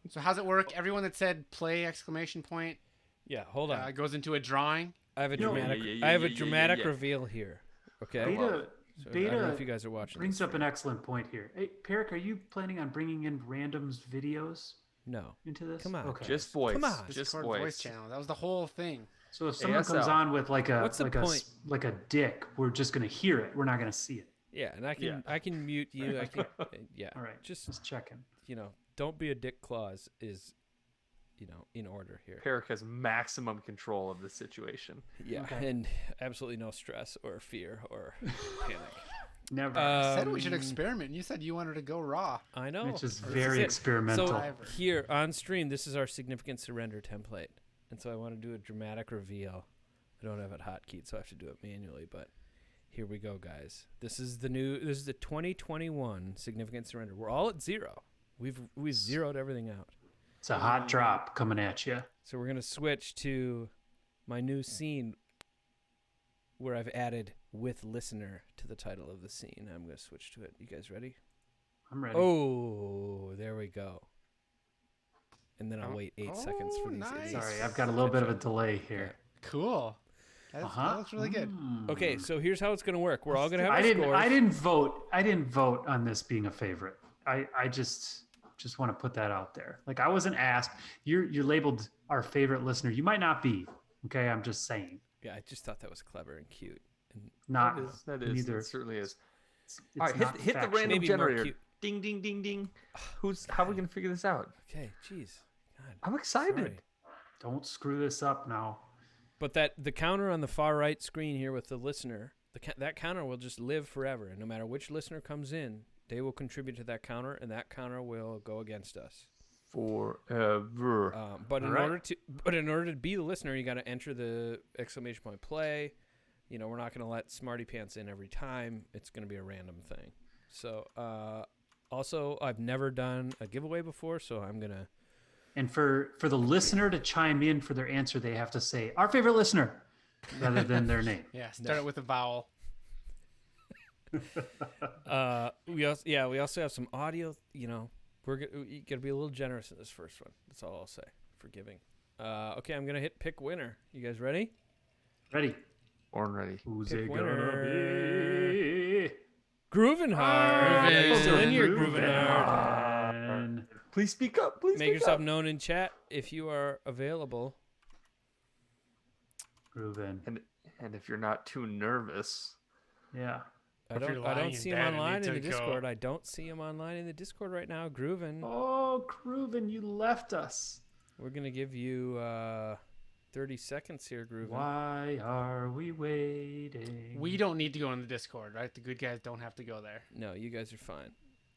So how's it work? Everyone that said play exclamation point Yeah, hold on. goes into a drawing. I have a You know- dramatic. Yeah, I have a yeah, dramatic yeah. reveal here. Okay. Beta, So I don't know Beta if you guys are watching. brings this up an excellent point here. Hey, Peric, are you planning on bringing in randoms videos No. into this? Come on. Okay. Just voice. Come on. Just Discord voice. channel. That was the whole thing. So if someone comes ASL. on with like a What's the point? like a dick, we're just gonna hear it. We're not gonna see it. Yeah, and Yeah. I can mute you. I can. Yeah. All right. Just Just checking. don't be a dick clause is, in order here. Peric has maximum control of the situation. Yeah, Okay. and absolutely no stress or fear or panic. Never. I said we should Um, experiment. You said you wanted to go raw. I know. Which is This very it. experimental. So here on stream, this is our significant surrender template, and so I want to do a dramatic reveal. I don't have it hotkeyed, so I have to do it manually. But here we go, guys. This is the 2021 significant surrender. We're all at 0. We've zeroed everything out. It's a hot drop coming at you. So we're gonna switch to my new scene where I've added "with listener" to the title of the scene. I'm gonna switch to it. You guys ready? I'm ready. Oh, there we go. And then I'll wait 8 seconds for these. nice. idiots. Sorry, I've got a little bit of a delay here. Cool. That looks really good. Okay, so here's how it's gonna work. We're all gonna have I our didn't. scores. I didn't vote. I didn't vote on this being a favorite. I just Just want to put that out there. Like I wasn't asked. You're labeled our favorite listener. You might not be. Okay, I'm just saying. Yeah, I just thought that was clever and cute. And Not That is. neither. It certainly is. It's All right, not hit the factual. random Maybe more generator. cute. Ding, ding, ding, ding. How are we gonna figure this out? Okay, jeez. God, I'm excited. sorry. Don't screw this up now. But the counter on the far right screen here with the listener, that counter will just live forever. And no matter which listener comes in, they will contribute to that counter, and that counter will go against us. Forever. But in All right. order to be the listener, you got to enter the exclamation point play. You know, we're not going to let Smarty Pants in every time. It's going to be a random thing. So, also, I've never done a giveaway before, so I'm gonna. And for the listener to chime in for their answer, they have to say our favorite listener rather than their name. Yeah, start it with a vowel. We also have some audio. You know, we're gonna be a little generous in this first one. That's all I'll say for giving. Okay, I'm gonna hit pick winner. You guys ready? Ready? Born ready. Who's Pick it winner. gonna be? Groovin' hard. Groovin'. Still in here, Groovin' groovin' hard. hard. Please speak up. Please Make speak yourself up. known in chat if you are available. Groovin'. And if you're not too nervous, Yeah. I If you're don't lying in see him bed and online need in the to go- Discord. I don't see him online in the Discord right now. Groovin'. Oh, Groovin', you left us. We're gonna give you 30 seconds here, Groovin'. Why are we waiting? We don't need to go in the Discord, right? The good guys don't have to go there. No, you guys are fine.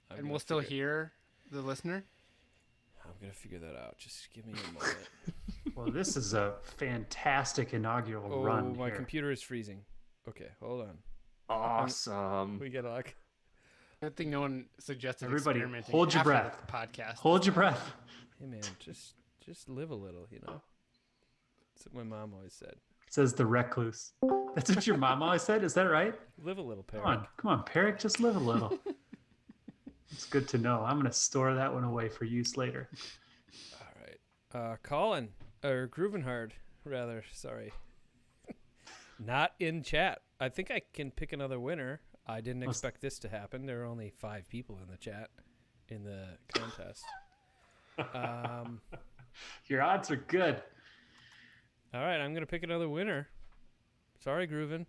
I'm And gonna we'll still figure- hear the listener. I'm gonna figure that out. Just give me a moment. Well, this is a fantastic inaugural Oh, run. my here. computer is freezing. Okay, hold on. awesome. We get luck. Good thing no one suggested Everybody, experimenting hold your after breath. the podcast. Hold your breath. Hey man, just live a little, you know. That's what my mom always said. Says the recluse. That's what your mom always said. Is that right? Live a little, Come parent. on, Perrick, just live a little. It's good to know. I'm gonna store that one away for use later. All right. Colin or Groovin' Hard, rather. Sorry. Not in chat. I think I can pick another winner. I didn't expect this to happen. There are only 5 people in the chat in the contest. Your odds are good. All right, I'm gonna pick another winner. Sorry, Groovin'.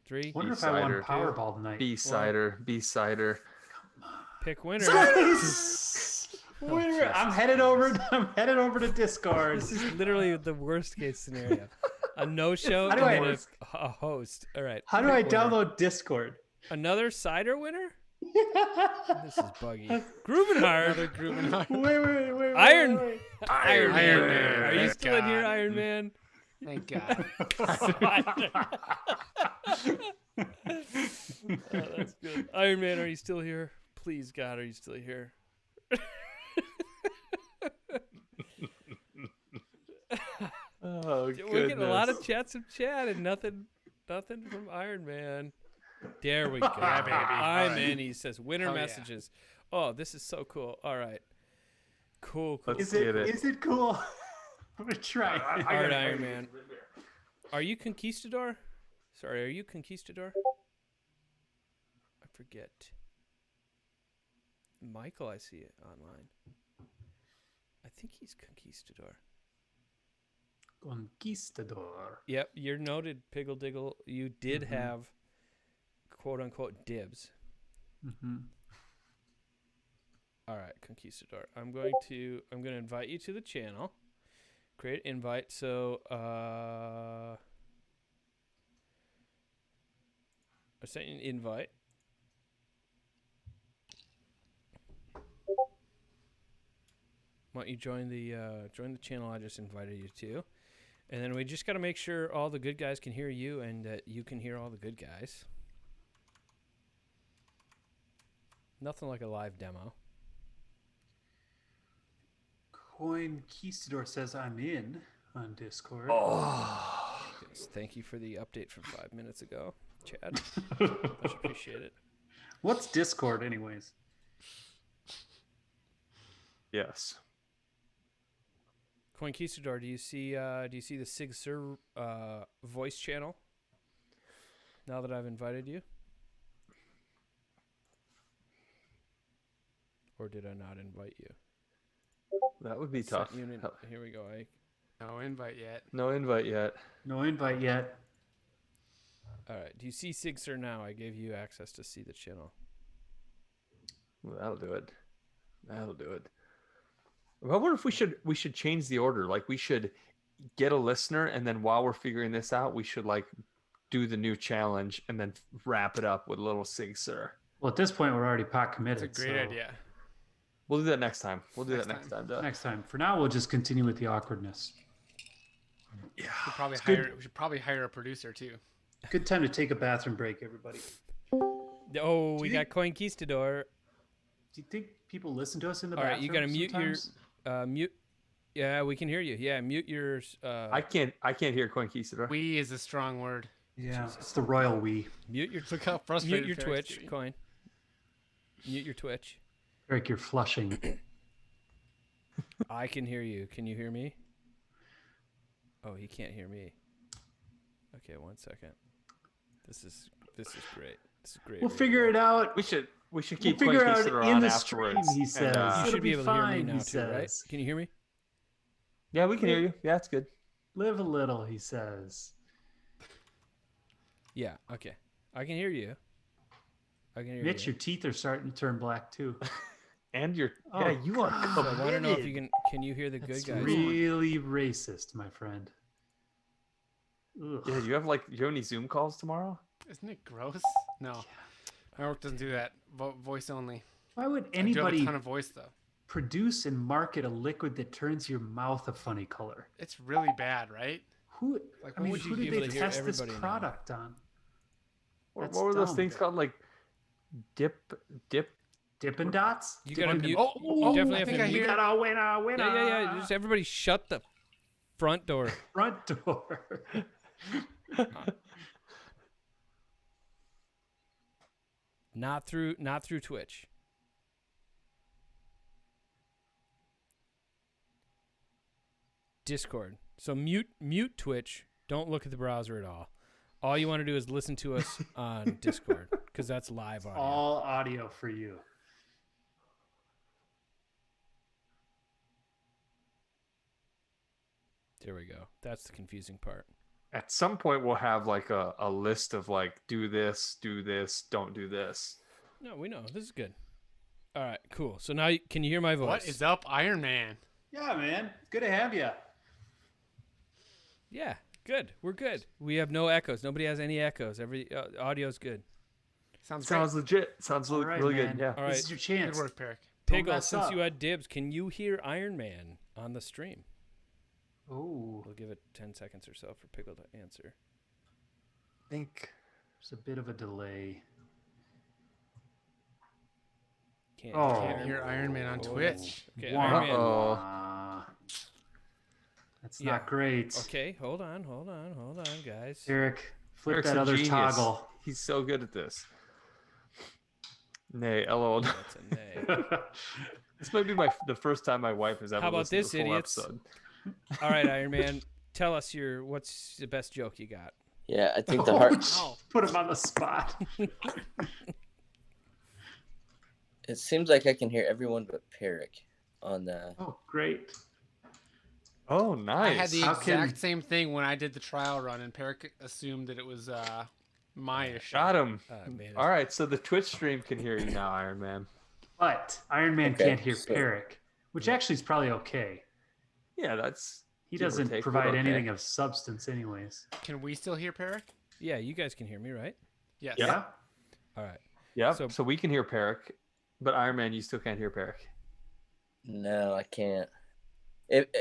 3. Wonder if I won B-sider. Powerball tonight. B-sider. Pick winner. Winner. I'm headed over. I'm headed over to Discord. This is literally the worst case scenario. A no-show How and do I- then a host. All right. How do I pick winner. download Discord? Another cider winner? This is buggy. Groovin' hard. Another grooving hard. Wait. Iron- wait. Iron Man. Man. Are you Thank still in here, God. Iron Man? Thank God. Oh, that's good. Iron Man, are you still here? Please, God, are you still here? Oh, goodness. We're getting a lot of chats of chat and nothing from Iron Man. There we go. Yeah, baby. I'm All right. in. He says winner Oh, yeah. messages. Oh, this is so cool. All right. Cool. Let's Is it? get it. Is it cool? I'm gonna try. All right, Iron Man. Are you Conquistador? Sorry, are you Conquistador? I forget. Michael, I see it online. I think he's Conquistador. Conquistador. Yep, you're noted, Piggle Diggle. You did have quote unquote dibs. Mm-hmm. All right, Conquistador. I'm going to invite you to the channel. Create invite. So I sent you an invite. Why don't you join the channel I just invited you to? And then we just got to make sure all the good guys can hear you and that you can hear all the good guys. Nothing like a live demo. Conquistador says I'm in on Discord. Yes, thank you for the update from 5 minutes ago, Chad. Much appreciate it. What's Discord, anyways? Yes. Conquistador, do you see the Sig Sur voice channel? Now that I've invited you, or did I not invite you? That would be Set tough. unit. Here we go, Ike. No invite yet. No invite yet. No invite yet. All right. Do you see Sig Sir now? I gave you access to see the channel. Well, that'll do it. That'll do it. I wonder if we should change the order. Like we should get a listener, and then while we're figuring this out, we should like do the new challenge and then wrap it up with a little Sig Sir. Well, at this point, we're already pot committed. It's a great idea. We'll do that next time. We'll do Next that next time. Duh. Next time. For now, we'll just continue with the awkwardness. Yeah. We should probably hire a producer too. Good time to take a bathroom break, everybody. Oh, we got Conquistador. Do you think people listen to us in the All bathroom? right, you gotta mute sometimes? your mute. Yeah, we can hear you. Yeah, mute your. I can't hear Conquistador. We is a strong word. Yeah, it's the royal we. mute your Look how frustrated mute your Eric's Twitch getting. coin. Mute your Twitch. Eric, you're flushing. I can hear you. Can you hear me? Oh, he can't hear me. Okay, 1 second. This is great. This is great. We'll figure it out. We should We'll keep figure out Conquistador in on the stream, afterwards. he says. And, You It'll should be be able to hear me fine, now he too, right? says. Can you hear me? yeah, we can hear you. Yeah, it's good. Live a little, he says. Yeah. Okay. I can hear you. I can hear Mitch, you. your teeth are starting to turn black too. And you're Oh, yeah, you are God. So I want to know if committed. you can you hear the That's good guys? really racist, my friend. Ugh. Yeah, you have any Zoom calls tomorrow? Isn't it gross? No. My work doesn't do that. Voice only. Why would I do have anybody a ton of voice though. produce and market a liquid that turns your mouth a funny color? It's really bad, right? Who? Like, I what mean, would you who be did able they to hear test this everybody now? product on? What That's were those dumb. things called? Like dip? Dippin' Dots? You gotta Dippin' mute. Oh, you definitely I have think to I mute. hear- We got a winner. Yeah. Just everybody shut the front door. Front door. Not through Twitch. Discord. So mute Twitch. Don't look at the browser at all. All you want to do is listen to us on Discord because that's live audio. All audio for you. There we go. That's the confusing part. At some point, we'll have like a list of like do this, don't do this. No, we know. This is good. All right, cool. So now can you hear my voice? What is up, Iron Man? Yeah, man. Good to have you. Yeah, good. We're good. We have no echoes. Nobody has any echoes. Every audio's good. Sounds Sounds legit. Sounds All right, really man. good. Yeah. All right. This is your great. chance. Good work, Peric. Don't Piggle, mess since up. you had dibs, can you hear Iron Man on the stream? Oh, We'll give it 10 seconds or so for Piggle to answer. I think. there's a bit of a delay. Can't, Oh. Can't hear Iron Man on Oh. Twitch. Okay, Wah, Iron Man. Uh-oh. wah. That's Yeah. not great. Okay, hold on, guys. Eric, flip Eric's that a other genius. toggle. He's so good at this. Nay, lol. That's a nay. This might be the first time my wife has ever How about listened this, to a full idiots? episode. All right, Iron Man, tell us what's the best joke you got? Yeah, I think the Oh, heart. Put him on the spot. It seems like I can hear everyone but Peric on the. Oh, great. Oh, nice. I had the How exact can- same thing when I did the trial run, and Peric assumed that it was my issue. Got him. Man, All right, so the Twitch stream can hear you now, Iron Man. But Iron Man Okay, can't hear so- Peric, which actually is probably okay. Yeah, that's. He Give or doesn't take, but provide okay. anything of substance, anyways. Can we still hear Peric? Yeah, you guys can hear me, right? Yes. Yeah. All right. Yeah. So- So we can hear Peric, but Iron Man, you still can't hear Peric. No, I can't.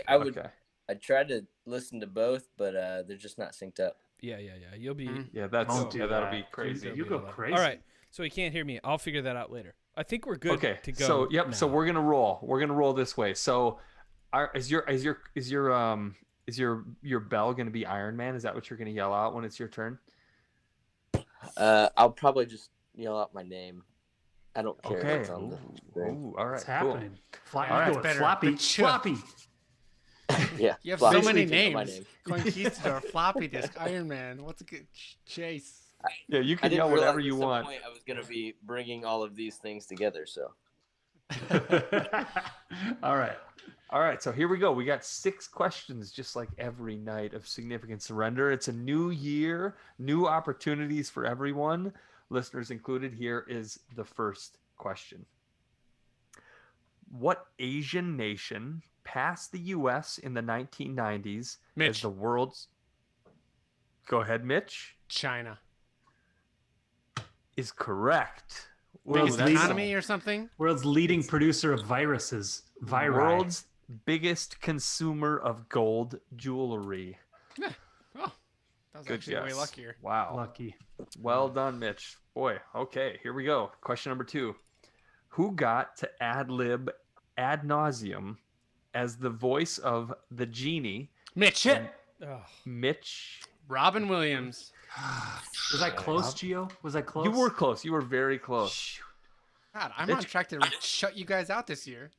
I would. Okay. I tried to listen to both, but they're just not synced up. Yeah. You'll be. Mhm. Yeah, that's Don't do that'll that. be crazy. You go crazy. All right. So he can't hear me. I'll figure that out later. I think we're good Okay. to go. So yep. So now. we're gonna roll. We're gonna roll this way. So, is your bell gonna be Iron Man? Is that what you're gonna yell out when it's your turn? I'll probably just yell out my name. I don't care Okay. what's on the screen. Ooh, all right. What's Cool. happening? Fly, All right, you go better. floppy. But chill. Floppy. Yeah. You have floppy so many disk on my names. name. Conquistador, floppy disk, Iron Man. What's a good chase? Yeah, you I can didn't yell realize whatever at you some want. point I was gonna be bringing all of these things together. So All right. All right, so here we go. We got 6 questions, just like every night of Significant Surrender. It's a new year, new opportunities for everyone, listeners included. Here is the first question. What Asian nation passed the U.S. in the 1990s as Mitch. the world's... Go ahead, Mitch. China. Is correct. World's Biggest economy or something? World's leading producer of viruses. World's biggest consumer of gold jewelry. Yeah. Oh, that was Good actually guess. way luckier. Wow. Lucky. Well done, Mitch. Boy, okay, here we go. Question number 2. Who got to ad-lib ad nauseum as the voice of the genie? Mitch. Oh, Mitch. Robin Williams. Was I close, Gio? Was I close? You were close. You were very close. Shoot. God, I'm Mitch- on track to shut you guys out this year.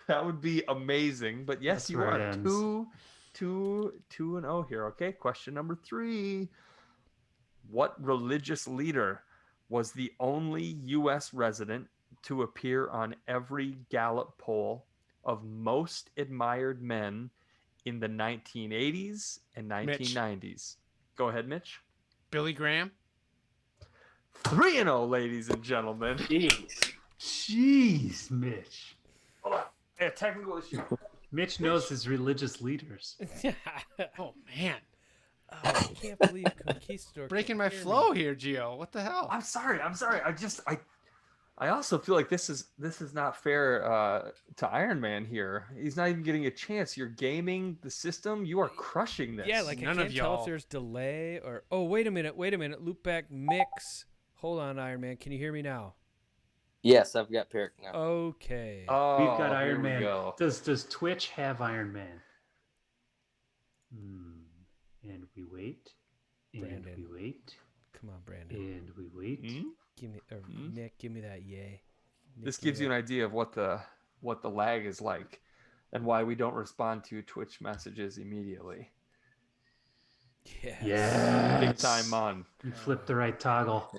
That would be amazing. But yes, That's you where are it ends. 2-0 here. Okay, question number 3. What religious leader was the only U.S. resident to appear on every Gallup poll of most admired men in the 1980s and 1990s? Go ahead, Mitch. Billy Graham. 3-0, ladies and gentlemen. Jeez, Mitch. Hold on. A technical issue. Mitch knows his religious leaders. Oh man, I can't believe Conquistador breaking can't my hear me. flow here, Gio. What the hell? I'm sorry. I also feel like this is not fair to Iron Man here. He's not even getting a chance. You're gaming the system. You are crushing this. Yeah, like None I of can't tell y'all. if there's delay or. Oh, wait a minute. Loop back mix. Hold on, Iron Man. Can you hear me now? Yes, I've got Peric now. Okay. Oh, We've got here Iron we Man. go. Does Twitch have Iron Man? And we wait. And Brandon. we wait. Come on, Brandon. And we wait. Hmm? Give me or Nick. Give me that yay. Nick, This give me gives you an idea of what the lag is like, and why we don't respond to Twitch messages immediately. that. Yes. Big time on. You flipped the right toggle.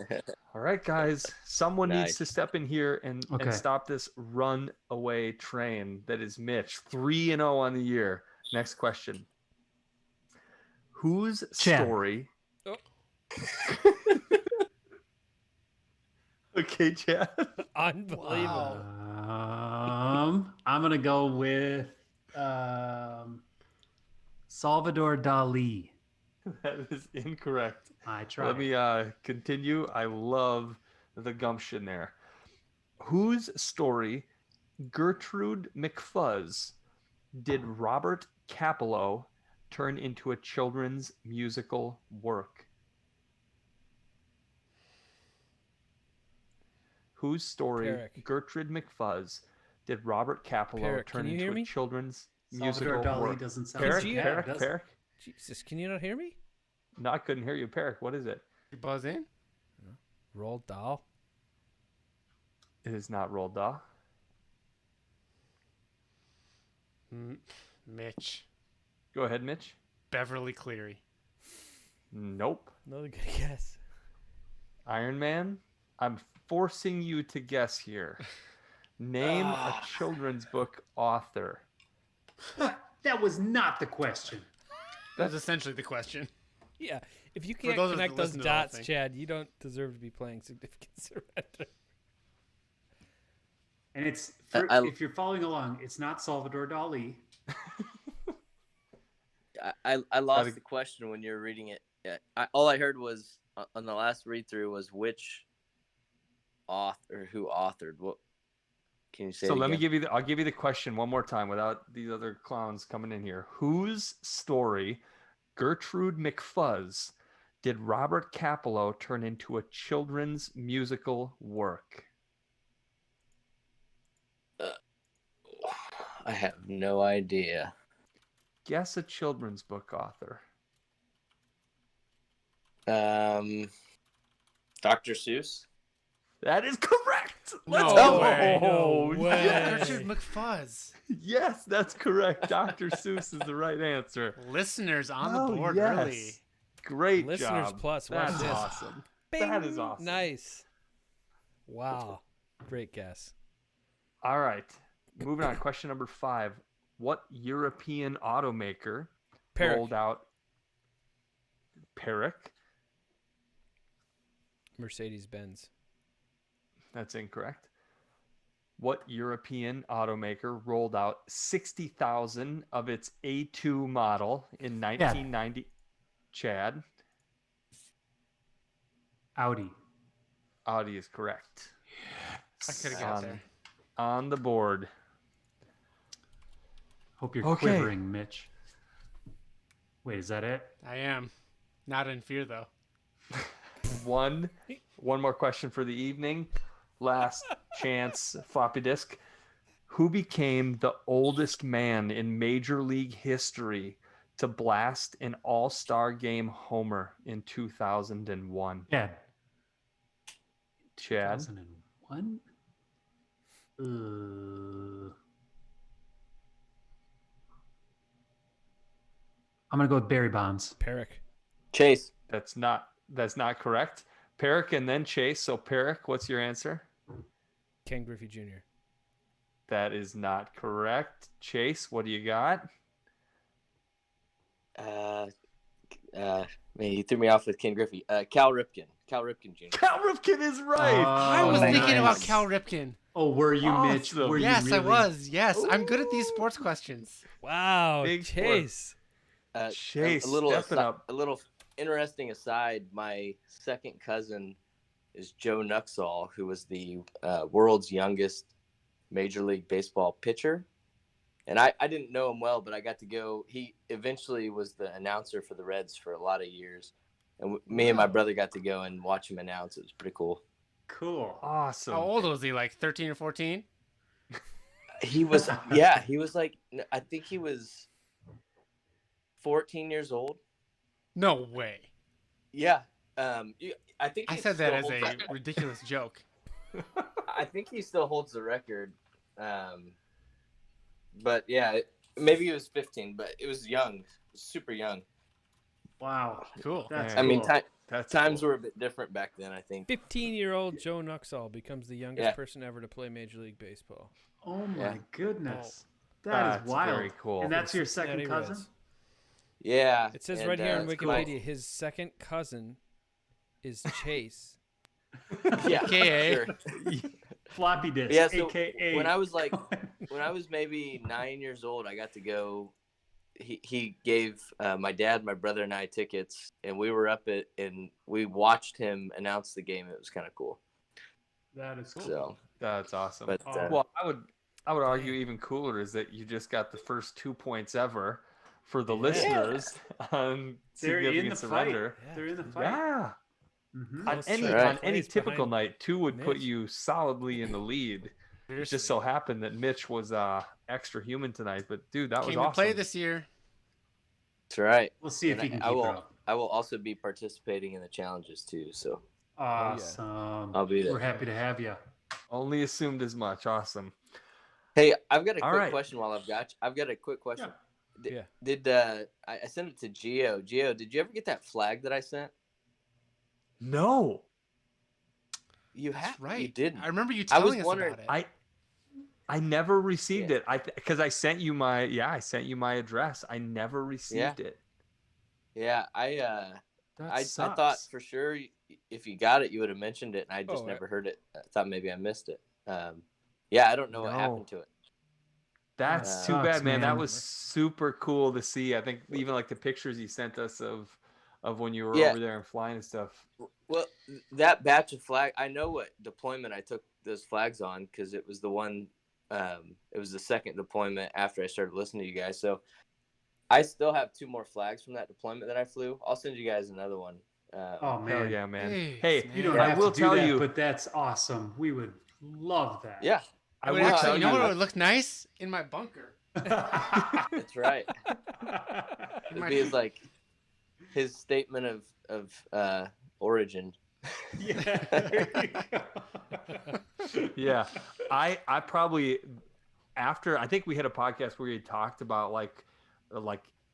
All right, guys. Someone needs Nice. to step in here and Okay. stop this runaway train that is Mitch. 3-0 on the year. Next question. Whose Chad. story? Oh. Okay, Chad. Unbelievable. I'm gonna go with Salvador Dali. That is incorrect. I tried. Let me continue. I love the gumption there. Whose story, Gertrude McFuzz, did Robert Capello turn into a children's musical work? Whose story, Peric. Gertrude McFuzz, did Robert Capello Peric, turn can you hear into a me? children's Salvador musical Dali work? doesn't sound Peric, Could you- bad, Peric, does it? Peric. Jesus, can you not hear me? No, I couldn't hear you. Peric, what is it? You buzz in? Roald Dahl. It is not Roald Dahl. Mitch. Go ahead, Mitch. Beverly Cleary. Nope. Another good guess. Iron Man, I'm forcing you to guess here. Name a children's book author. That was not the question. That's essentially the question. Yeah, if you can't those of us connect that those listen to the whole dots, thing. Chad, you don't deserve to be playing Significant Surrender. And it's if you're following along, it's not Salvador Dali. I lost the question when you were reading it. Yeah, all I heard was on the last read through was which author, who authored what. Can you say? So it let me again? give you I'll give you the question one more time without these other clowns coming in here. Whose story, Gertrude McFuzz, did Robert Capello turn into a children's musical work? I have no idea. Guess a children's book author. Dr. Seuss. That is correct. No Let's way. go. No way. Yes. Gertrude McFuzz. Yes, that's correct. Dr. Seuss is the right answer. Listeners on Oh, the board yes. early. Great Listeners job. plus, watch That's this. awesome. Bing! That is awesome. Nice. Wow. Great guess. All right. Moving on. Question number 5. What European automaker rolled out Peric? Mercedes-Benz. That's incorrect. What European automaker rolled out 60,000 of its A2 model in 1990? Chad. Audi. Audi is correct. I could have got there. On the board. Hope you're quivering, Mitch. Wait, is that it? I am. Not in fear, though. One more question for the evening. Last chance floppy disk. Who became the oldest man in Major League history to blast an All-Star Game homer in 2001? Yeah. Chad. 2001? I'm gonna go with Barry Bonds. Peric. Chase. That's not correct. Peric and then Chase. So Peric, what's your answer? Ken Griffey Jr. That is not correct. Chase, what do you got? Man, you threw me off with Ken Griffey. Cal Ripken. Cal Ripken Jr. Cal Ripken is right. I was nice. thinking about Cal Ripken. Oh, were you, Mitch? Awesome. Were Yes, you really? I was. Yes, I'm good at these sports questions. Wow, Big Chase. Chase, a little stepping up. A little interesting aside. My second cousin is Joe Nuxall, who was the world's youngest Major League Baseball pitcher. And I didn't know him well, but I got to go. He eventually was the announcer for the Reds for a lot of years. And me and my brother got to go and watch him announce. It was pretty cool. Cool. Awesome. How old was he? Like 13 or 14? He was, he was like, I think he was 14 years old. No way. Yeah. I think I he said that still as holds a ridiculous joke. I think he still holds the record. But yeah, maybe he was 15, but it was young, super young. Wow. Cool. That's Man. I mean, cool. times were a bit different back then, I think. 15-year-old Joe Nuxall becomes the youngest person ever to play Major League Baseball. Oh my Yeah. goodness. That That's is wild. very cool. And that's your Cincinnati second cousin? Reds. Yeah. It says and, right here on it's Wikipedia, his second cousin is Chase. Cool. Yeah. AKA. Sure. Floppy disk, Yeah, so aka when I was maybe 9 years old, I got to go. He gave my dad, my brother, and I tickets, and we were up and we watched him announce the game. It was kind of cool. That is cool. So, That's awesome. but Well, I would argue even cooler is that you just got the first 2 points ever for the listeners on They're in the significant surrender. fight. They're in the fight. Yeah. Mm-hmm. On any right. on any Plays typical behind night, 2 would put Mitch. you solidly in the lead. It just so happened that Mitch was extra human tonight, but dude, that was Came awesome. to play this year. that's right. We'll see if And he can I keep will. it up. I will also be participating in the challenges too. So Awesome. I'll be there. We're happy to have you. Only assumed as much. Awesome. Hey, I've got a All quick right. question while I've got you. I've got a quick question. Yeah. Did I sent it to Gio? Gio, did you ever get that flag that I sent? No. You That's have right. You didn't. I remember you I was telling us wondering- about it. I never received Yeah. it. Because I sent you my address. I never received it. Yeah, That I sucks. thought for sure if you got it, you would have mentioned it, and I just Oh, never heard it. I thought maybe I missed it. Yeah, I don't know what No. happened to it. That's too Sucks, bad, man. That man. was super cool to see. I think even like the pictures you sent us of when you were Yeah. over there and flying and stuff. Well, that batch of flag, I know what deployment I took those flags on because it was the one. It was the second deployment after I started listening to you guys. So I still have 2 more flags from that deployment that I flew. I'll send you guys another one. Oh Hell man. yeah, man. Hey, Hey, You don't I have will to do tell that, you. but that's awesome. We would love that. Yeah, I would will actually, tell you know you- what would look nice? In my bunker. that's right. In It'd my- be his statement of origin. Yeah. There you go. Yeah, I probably after I think we had a podcast where we talked about like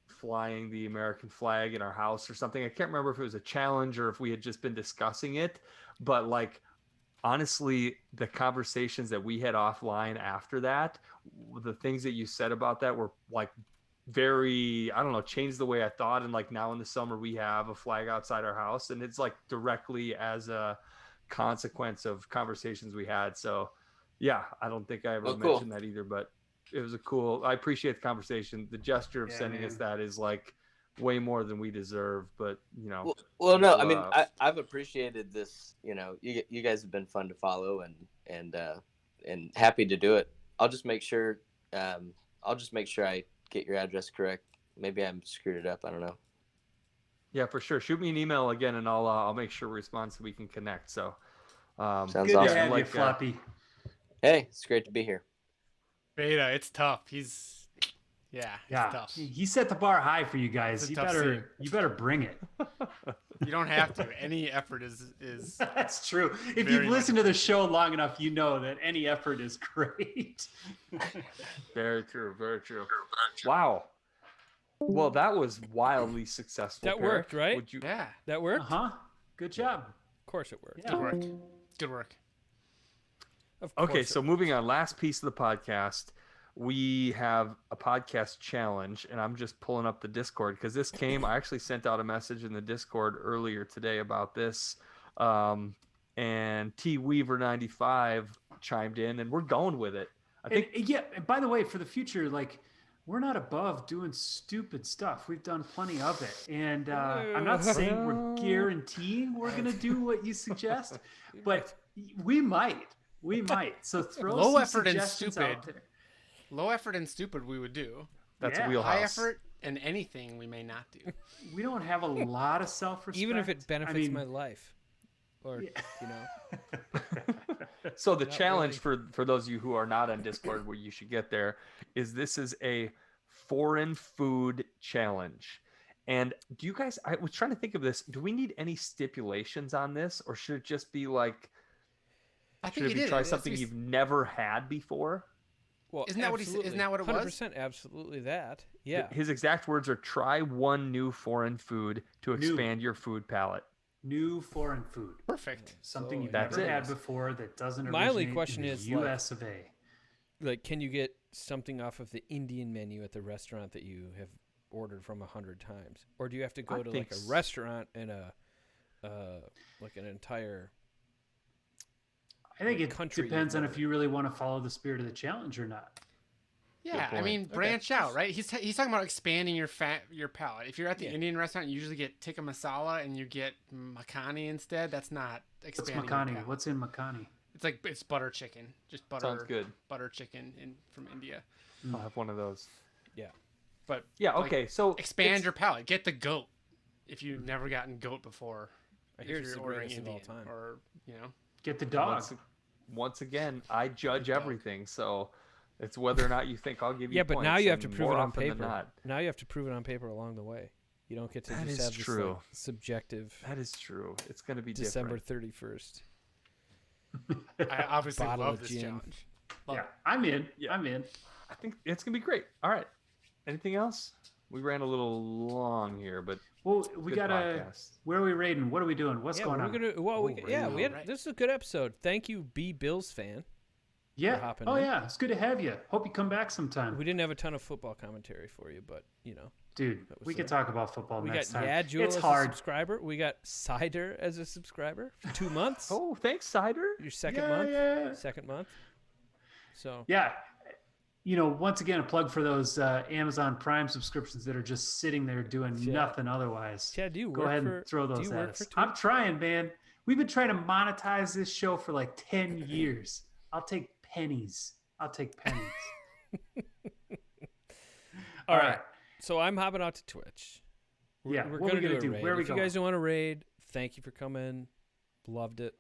flying the American flag in our house or something. I can't remember if it was a challenge or if we had just been discussing it, but like honestly, the conversations that we had offline after that, the things that you said about that were like very, I don't know, changed the way I thought. And like now in the summer, we have a flag outside our house, and it's like directly as a consequence of conversations we had. So yeah, I don't think I ever Oh, cool. mentioned that either, but it was I appreciate the conversation. The gesture of Yeah, sending man. us that is like way more than we deserve, but Well, no, I people, mean, I've appreciated this. You guys have been fun to follow, and happy to do it. I'll just make sure I get your address correct. Maybe I screwed it up. I don't know. yeah, for sure. Shoot me an email again, and I'll make sure we respond so we can connect. So, Sounds Good awesome. to have you, like, Floppy. Hey, it's great to be here. Beta, it's tough. It's tough. He set the bar high for you guys. It's a You tough better bring it. You don't have to. Any effort is That's true. If Very you've listened to the show long enough, you know that any effort is great. very true, very true. Wow. Well, that was wildly successful. That Perry. worked, right? Would you? yeah. That worked? Uh-huh. Good job. Of course it worked. Yeah. Good work. Good work. Of course Okay, it so worked. moving on, last piece of the podcast, we have a podcast challenge, and I'm just pulling up the Discord because this came. I actually sent out a message in the Discord earlier today about this, and T Weaver 95 chimed in, and we're going with it. I think. And by the way, for the future, like, we're not above doing stupid stuff. We've done plenty of it. And I'm not saying we're guaranteeing we're going to do what you suggest, but we might. We might. So throw Low some effort and suggestions out stupid. there. Low effort and stupid we would do. That's Yeah. a wheelhouse. High effort and anything we may not do. We don't have a lot of self-respect. Even if it benefits I mean, my life. Or, So the Not challenge for those of you who are not on Discord, where you should get there, is this is a foreign food challenge. And do you guys? I was trying to think of this. Do we need any stipulations on this, or should it just be like? I Should think it you be did. try It has to something be- you've never had before? well, Isn't that what he said- isn't that what it was? 100% absolutely that. Yeah. His exact words are: "Try one new foreign food to New. expand your food palate." new foreign food. Perfect. Something So you've that's never it. had before that doesn't My only originate question in the is, like, US of A. Like, can you get something off of the Indian menu at the restaurant that you have ordered from 100 times? Or do you have to go I to think like a restaurant and like an entire I think like, it country depends you've on if never- you really want to follow the spirit of the challenge or not. Yeah, I point. mean, Okay. branch out, right? He's talking about expanding your palate. If you're at the Yeah. Indian restaurant, you usually get tikka masala and you get makhani instead. That's not What's expanding. your Makani? palate. What's in Makani? It's butter chicken, just butter. Sounds good. Butter chicken from India. I'll have one of those. But Yeah. like, Okay. So expand it's- your palate. Get the goat if you've never gotten goat before. I hear if it's you're the ordering greatest of all Indian, time. or Get the dog. once again, I judge dog. everything, so it's whether or not you think I'll give you. Yeah, but now points, you have to and prove more it on often than paper. not. Now you have to prove it on paper along the way. You don't get to That just is have this true. like, subjective That is true. It's going to be December different. 31st. I obviously Bottle love of this gin. challenge. Love Yeah, it. I'm in. Yeah. I'm in. I think it's going to be great. All right. Anything else? We ran a little long here, but Well, we good gotta. podcast. Where are we rating? What are we doing? What's Yeah, going we're on? gonna. Well, we, Oh, yeah, really? we had. Right. This is a good episode. Thank you, B Bills fan. Yeah. hopping Oh in. yeah, it's good to have you. Hope you come back sometime, We didn't have a ton of football commentary for you, but dude. that was We could it. talk about football we got next time. Yadjul It's as hard. a subscriber. We got Cider as a subscriber for 2 months. Oh, thanks, Cider. Your second Yeah, month. yeah. Second month. So Yeah. Once again, a plug for those Amazon Prime subscriptions that are just sitting there doing Yeah. nothing otherwise. Chad, do you Go work ahead for? and throw do those you at work us. for I'm Twitch? trying, man. We've been trying to monetize this show for like 10 years. I'll take pennies. All right. So I'm hopping out to Twitch. Yeah, We're what gonna we gonna do a do? raid. Where are we if you going? guys don't want to raid, thank you for coming. Loved it.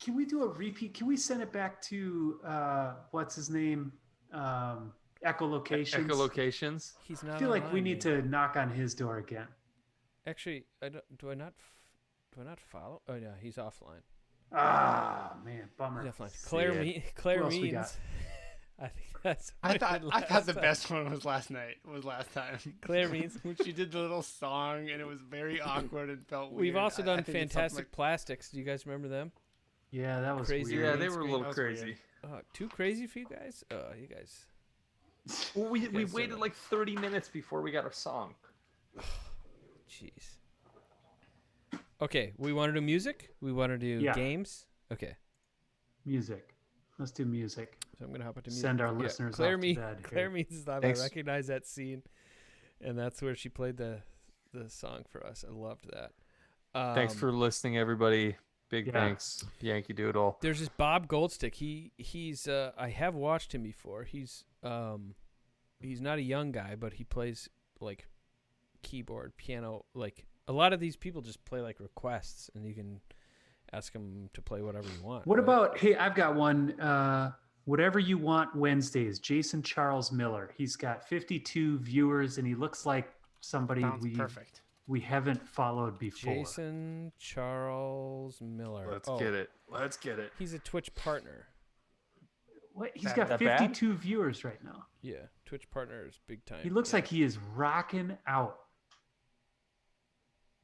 Can we do a repeat? Can we send it back to what's his name? Echolocations. Echolocations. He's not. I feel like we online need yet. to knock on his door again. Actually, do I not follow? Oh yeah, he's offline. Ah, man, bummer. He's offline. Claire Sad. Claire Who else we Means. got? I think that's. I what thought did I thought last the time. best one was last time. Claire Means. When she did the little song and it was very awkward and felt weird. We've also I done think it's something Fantastic Plastics. Do you guys remember them? Yeah, that was Crazy. weird. Yeah, they were a Screen, little that was crazy. Too crazy for you guys? You guys. Well, we guys waited said like 30 minutes before we got a song. Jeez. Okay, we want to do music. We want to do Yeah. games. Okay, Music. Let's do music. so I'm gonna hop into music. Send our listeners Claire off to bed Claire here. means that I Thanks. recognize that scene, and that's where she played the song for us. I loved that. Thanks for listening, everybody. Big Yeah. thanks, Yankee Doodle. There's this Bob Goldstick. He's I have watched him before. He's not a young guy, but he plays like keyboard, piano. Like a lot of these people just play like requests, and you can ask them to play whatever you want. What right? about, hey, I've got one. Whatever You Want Wednesdays, Jason Charles Miller. He's got 52 viewers, and he looks like somebody Sounds we perfect. haven't followed before. Jason Charles Miller? Let's Oh, get it. Let's get it. He's a Twitch partner. What? He's That- got that bad? 52 viewers right now. Yeah, Twitch partner is big time. He looks Yeah. like he is rocking out.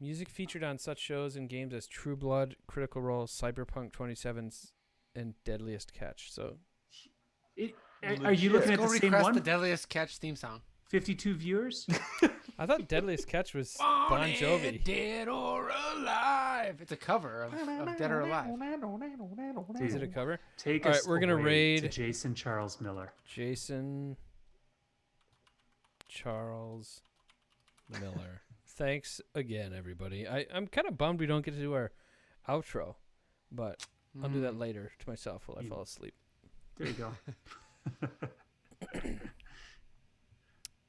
Music featured on such shows and games as True Blood, Critical Role, Cyberpunk 27, and Deadliest Catch. So Are you looking at Go the same request one? the Deadliest Catch theme song. 52 viewers? I thought Deadliest Catch was Bon Jovi. Dead or Alive. It's a cover of Dead or Alive. Is it a cover? Take All us right, we're gonna away to raid- Jason Charles Miller. Jason Charles Miller. Thanks again, everybody. I'm kind of bummed we don't get to do our outro, but I'll do that later to myself while I fall asleep. There you go.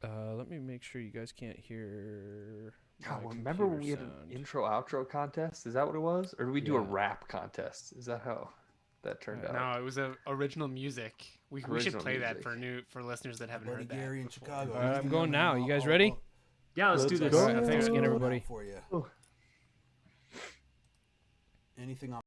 Let me make sure you guys can't hear. God, my remember when we computer had an sound. intro outro contest? Is that what it was? Or did we do a Yeah. rap contest? Is that how that turned out? No, it was original music. We should Original play that music. for listeners that haven't Buddy heard that. Gary in before. Chicago. All right, I'm Anything going on- now. You guys ready? Yeah, let's do Let's this. go. All right, thanks again, I'll everybody. For you. Anything on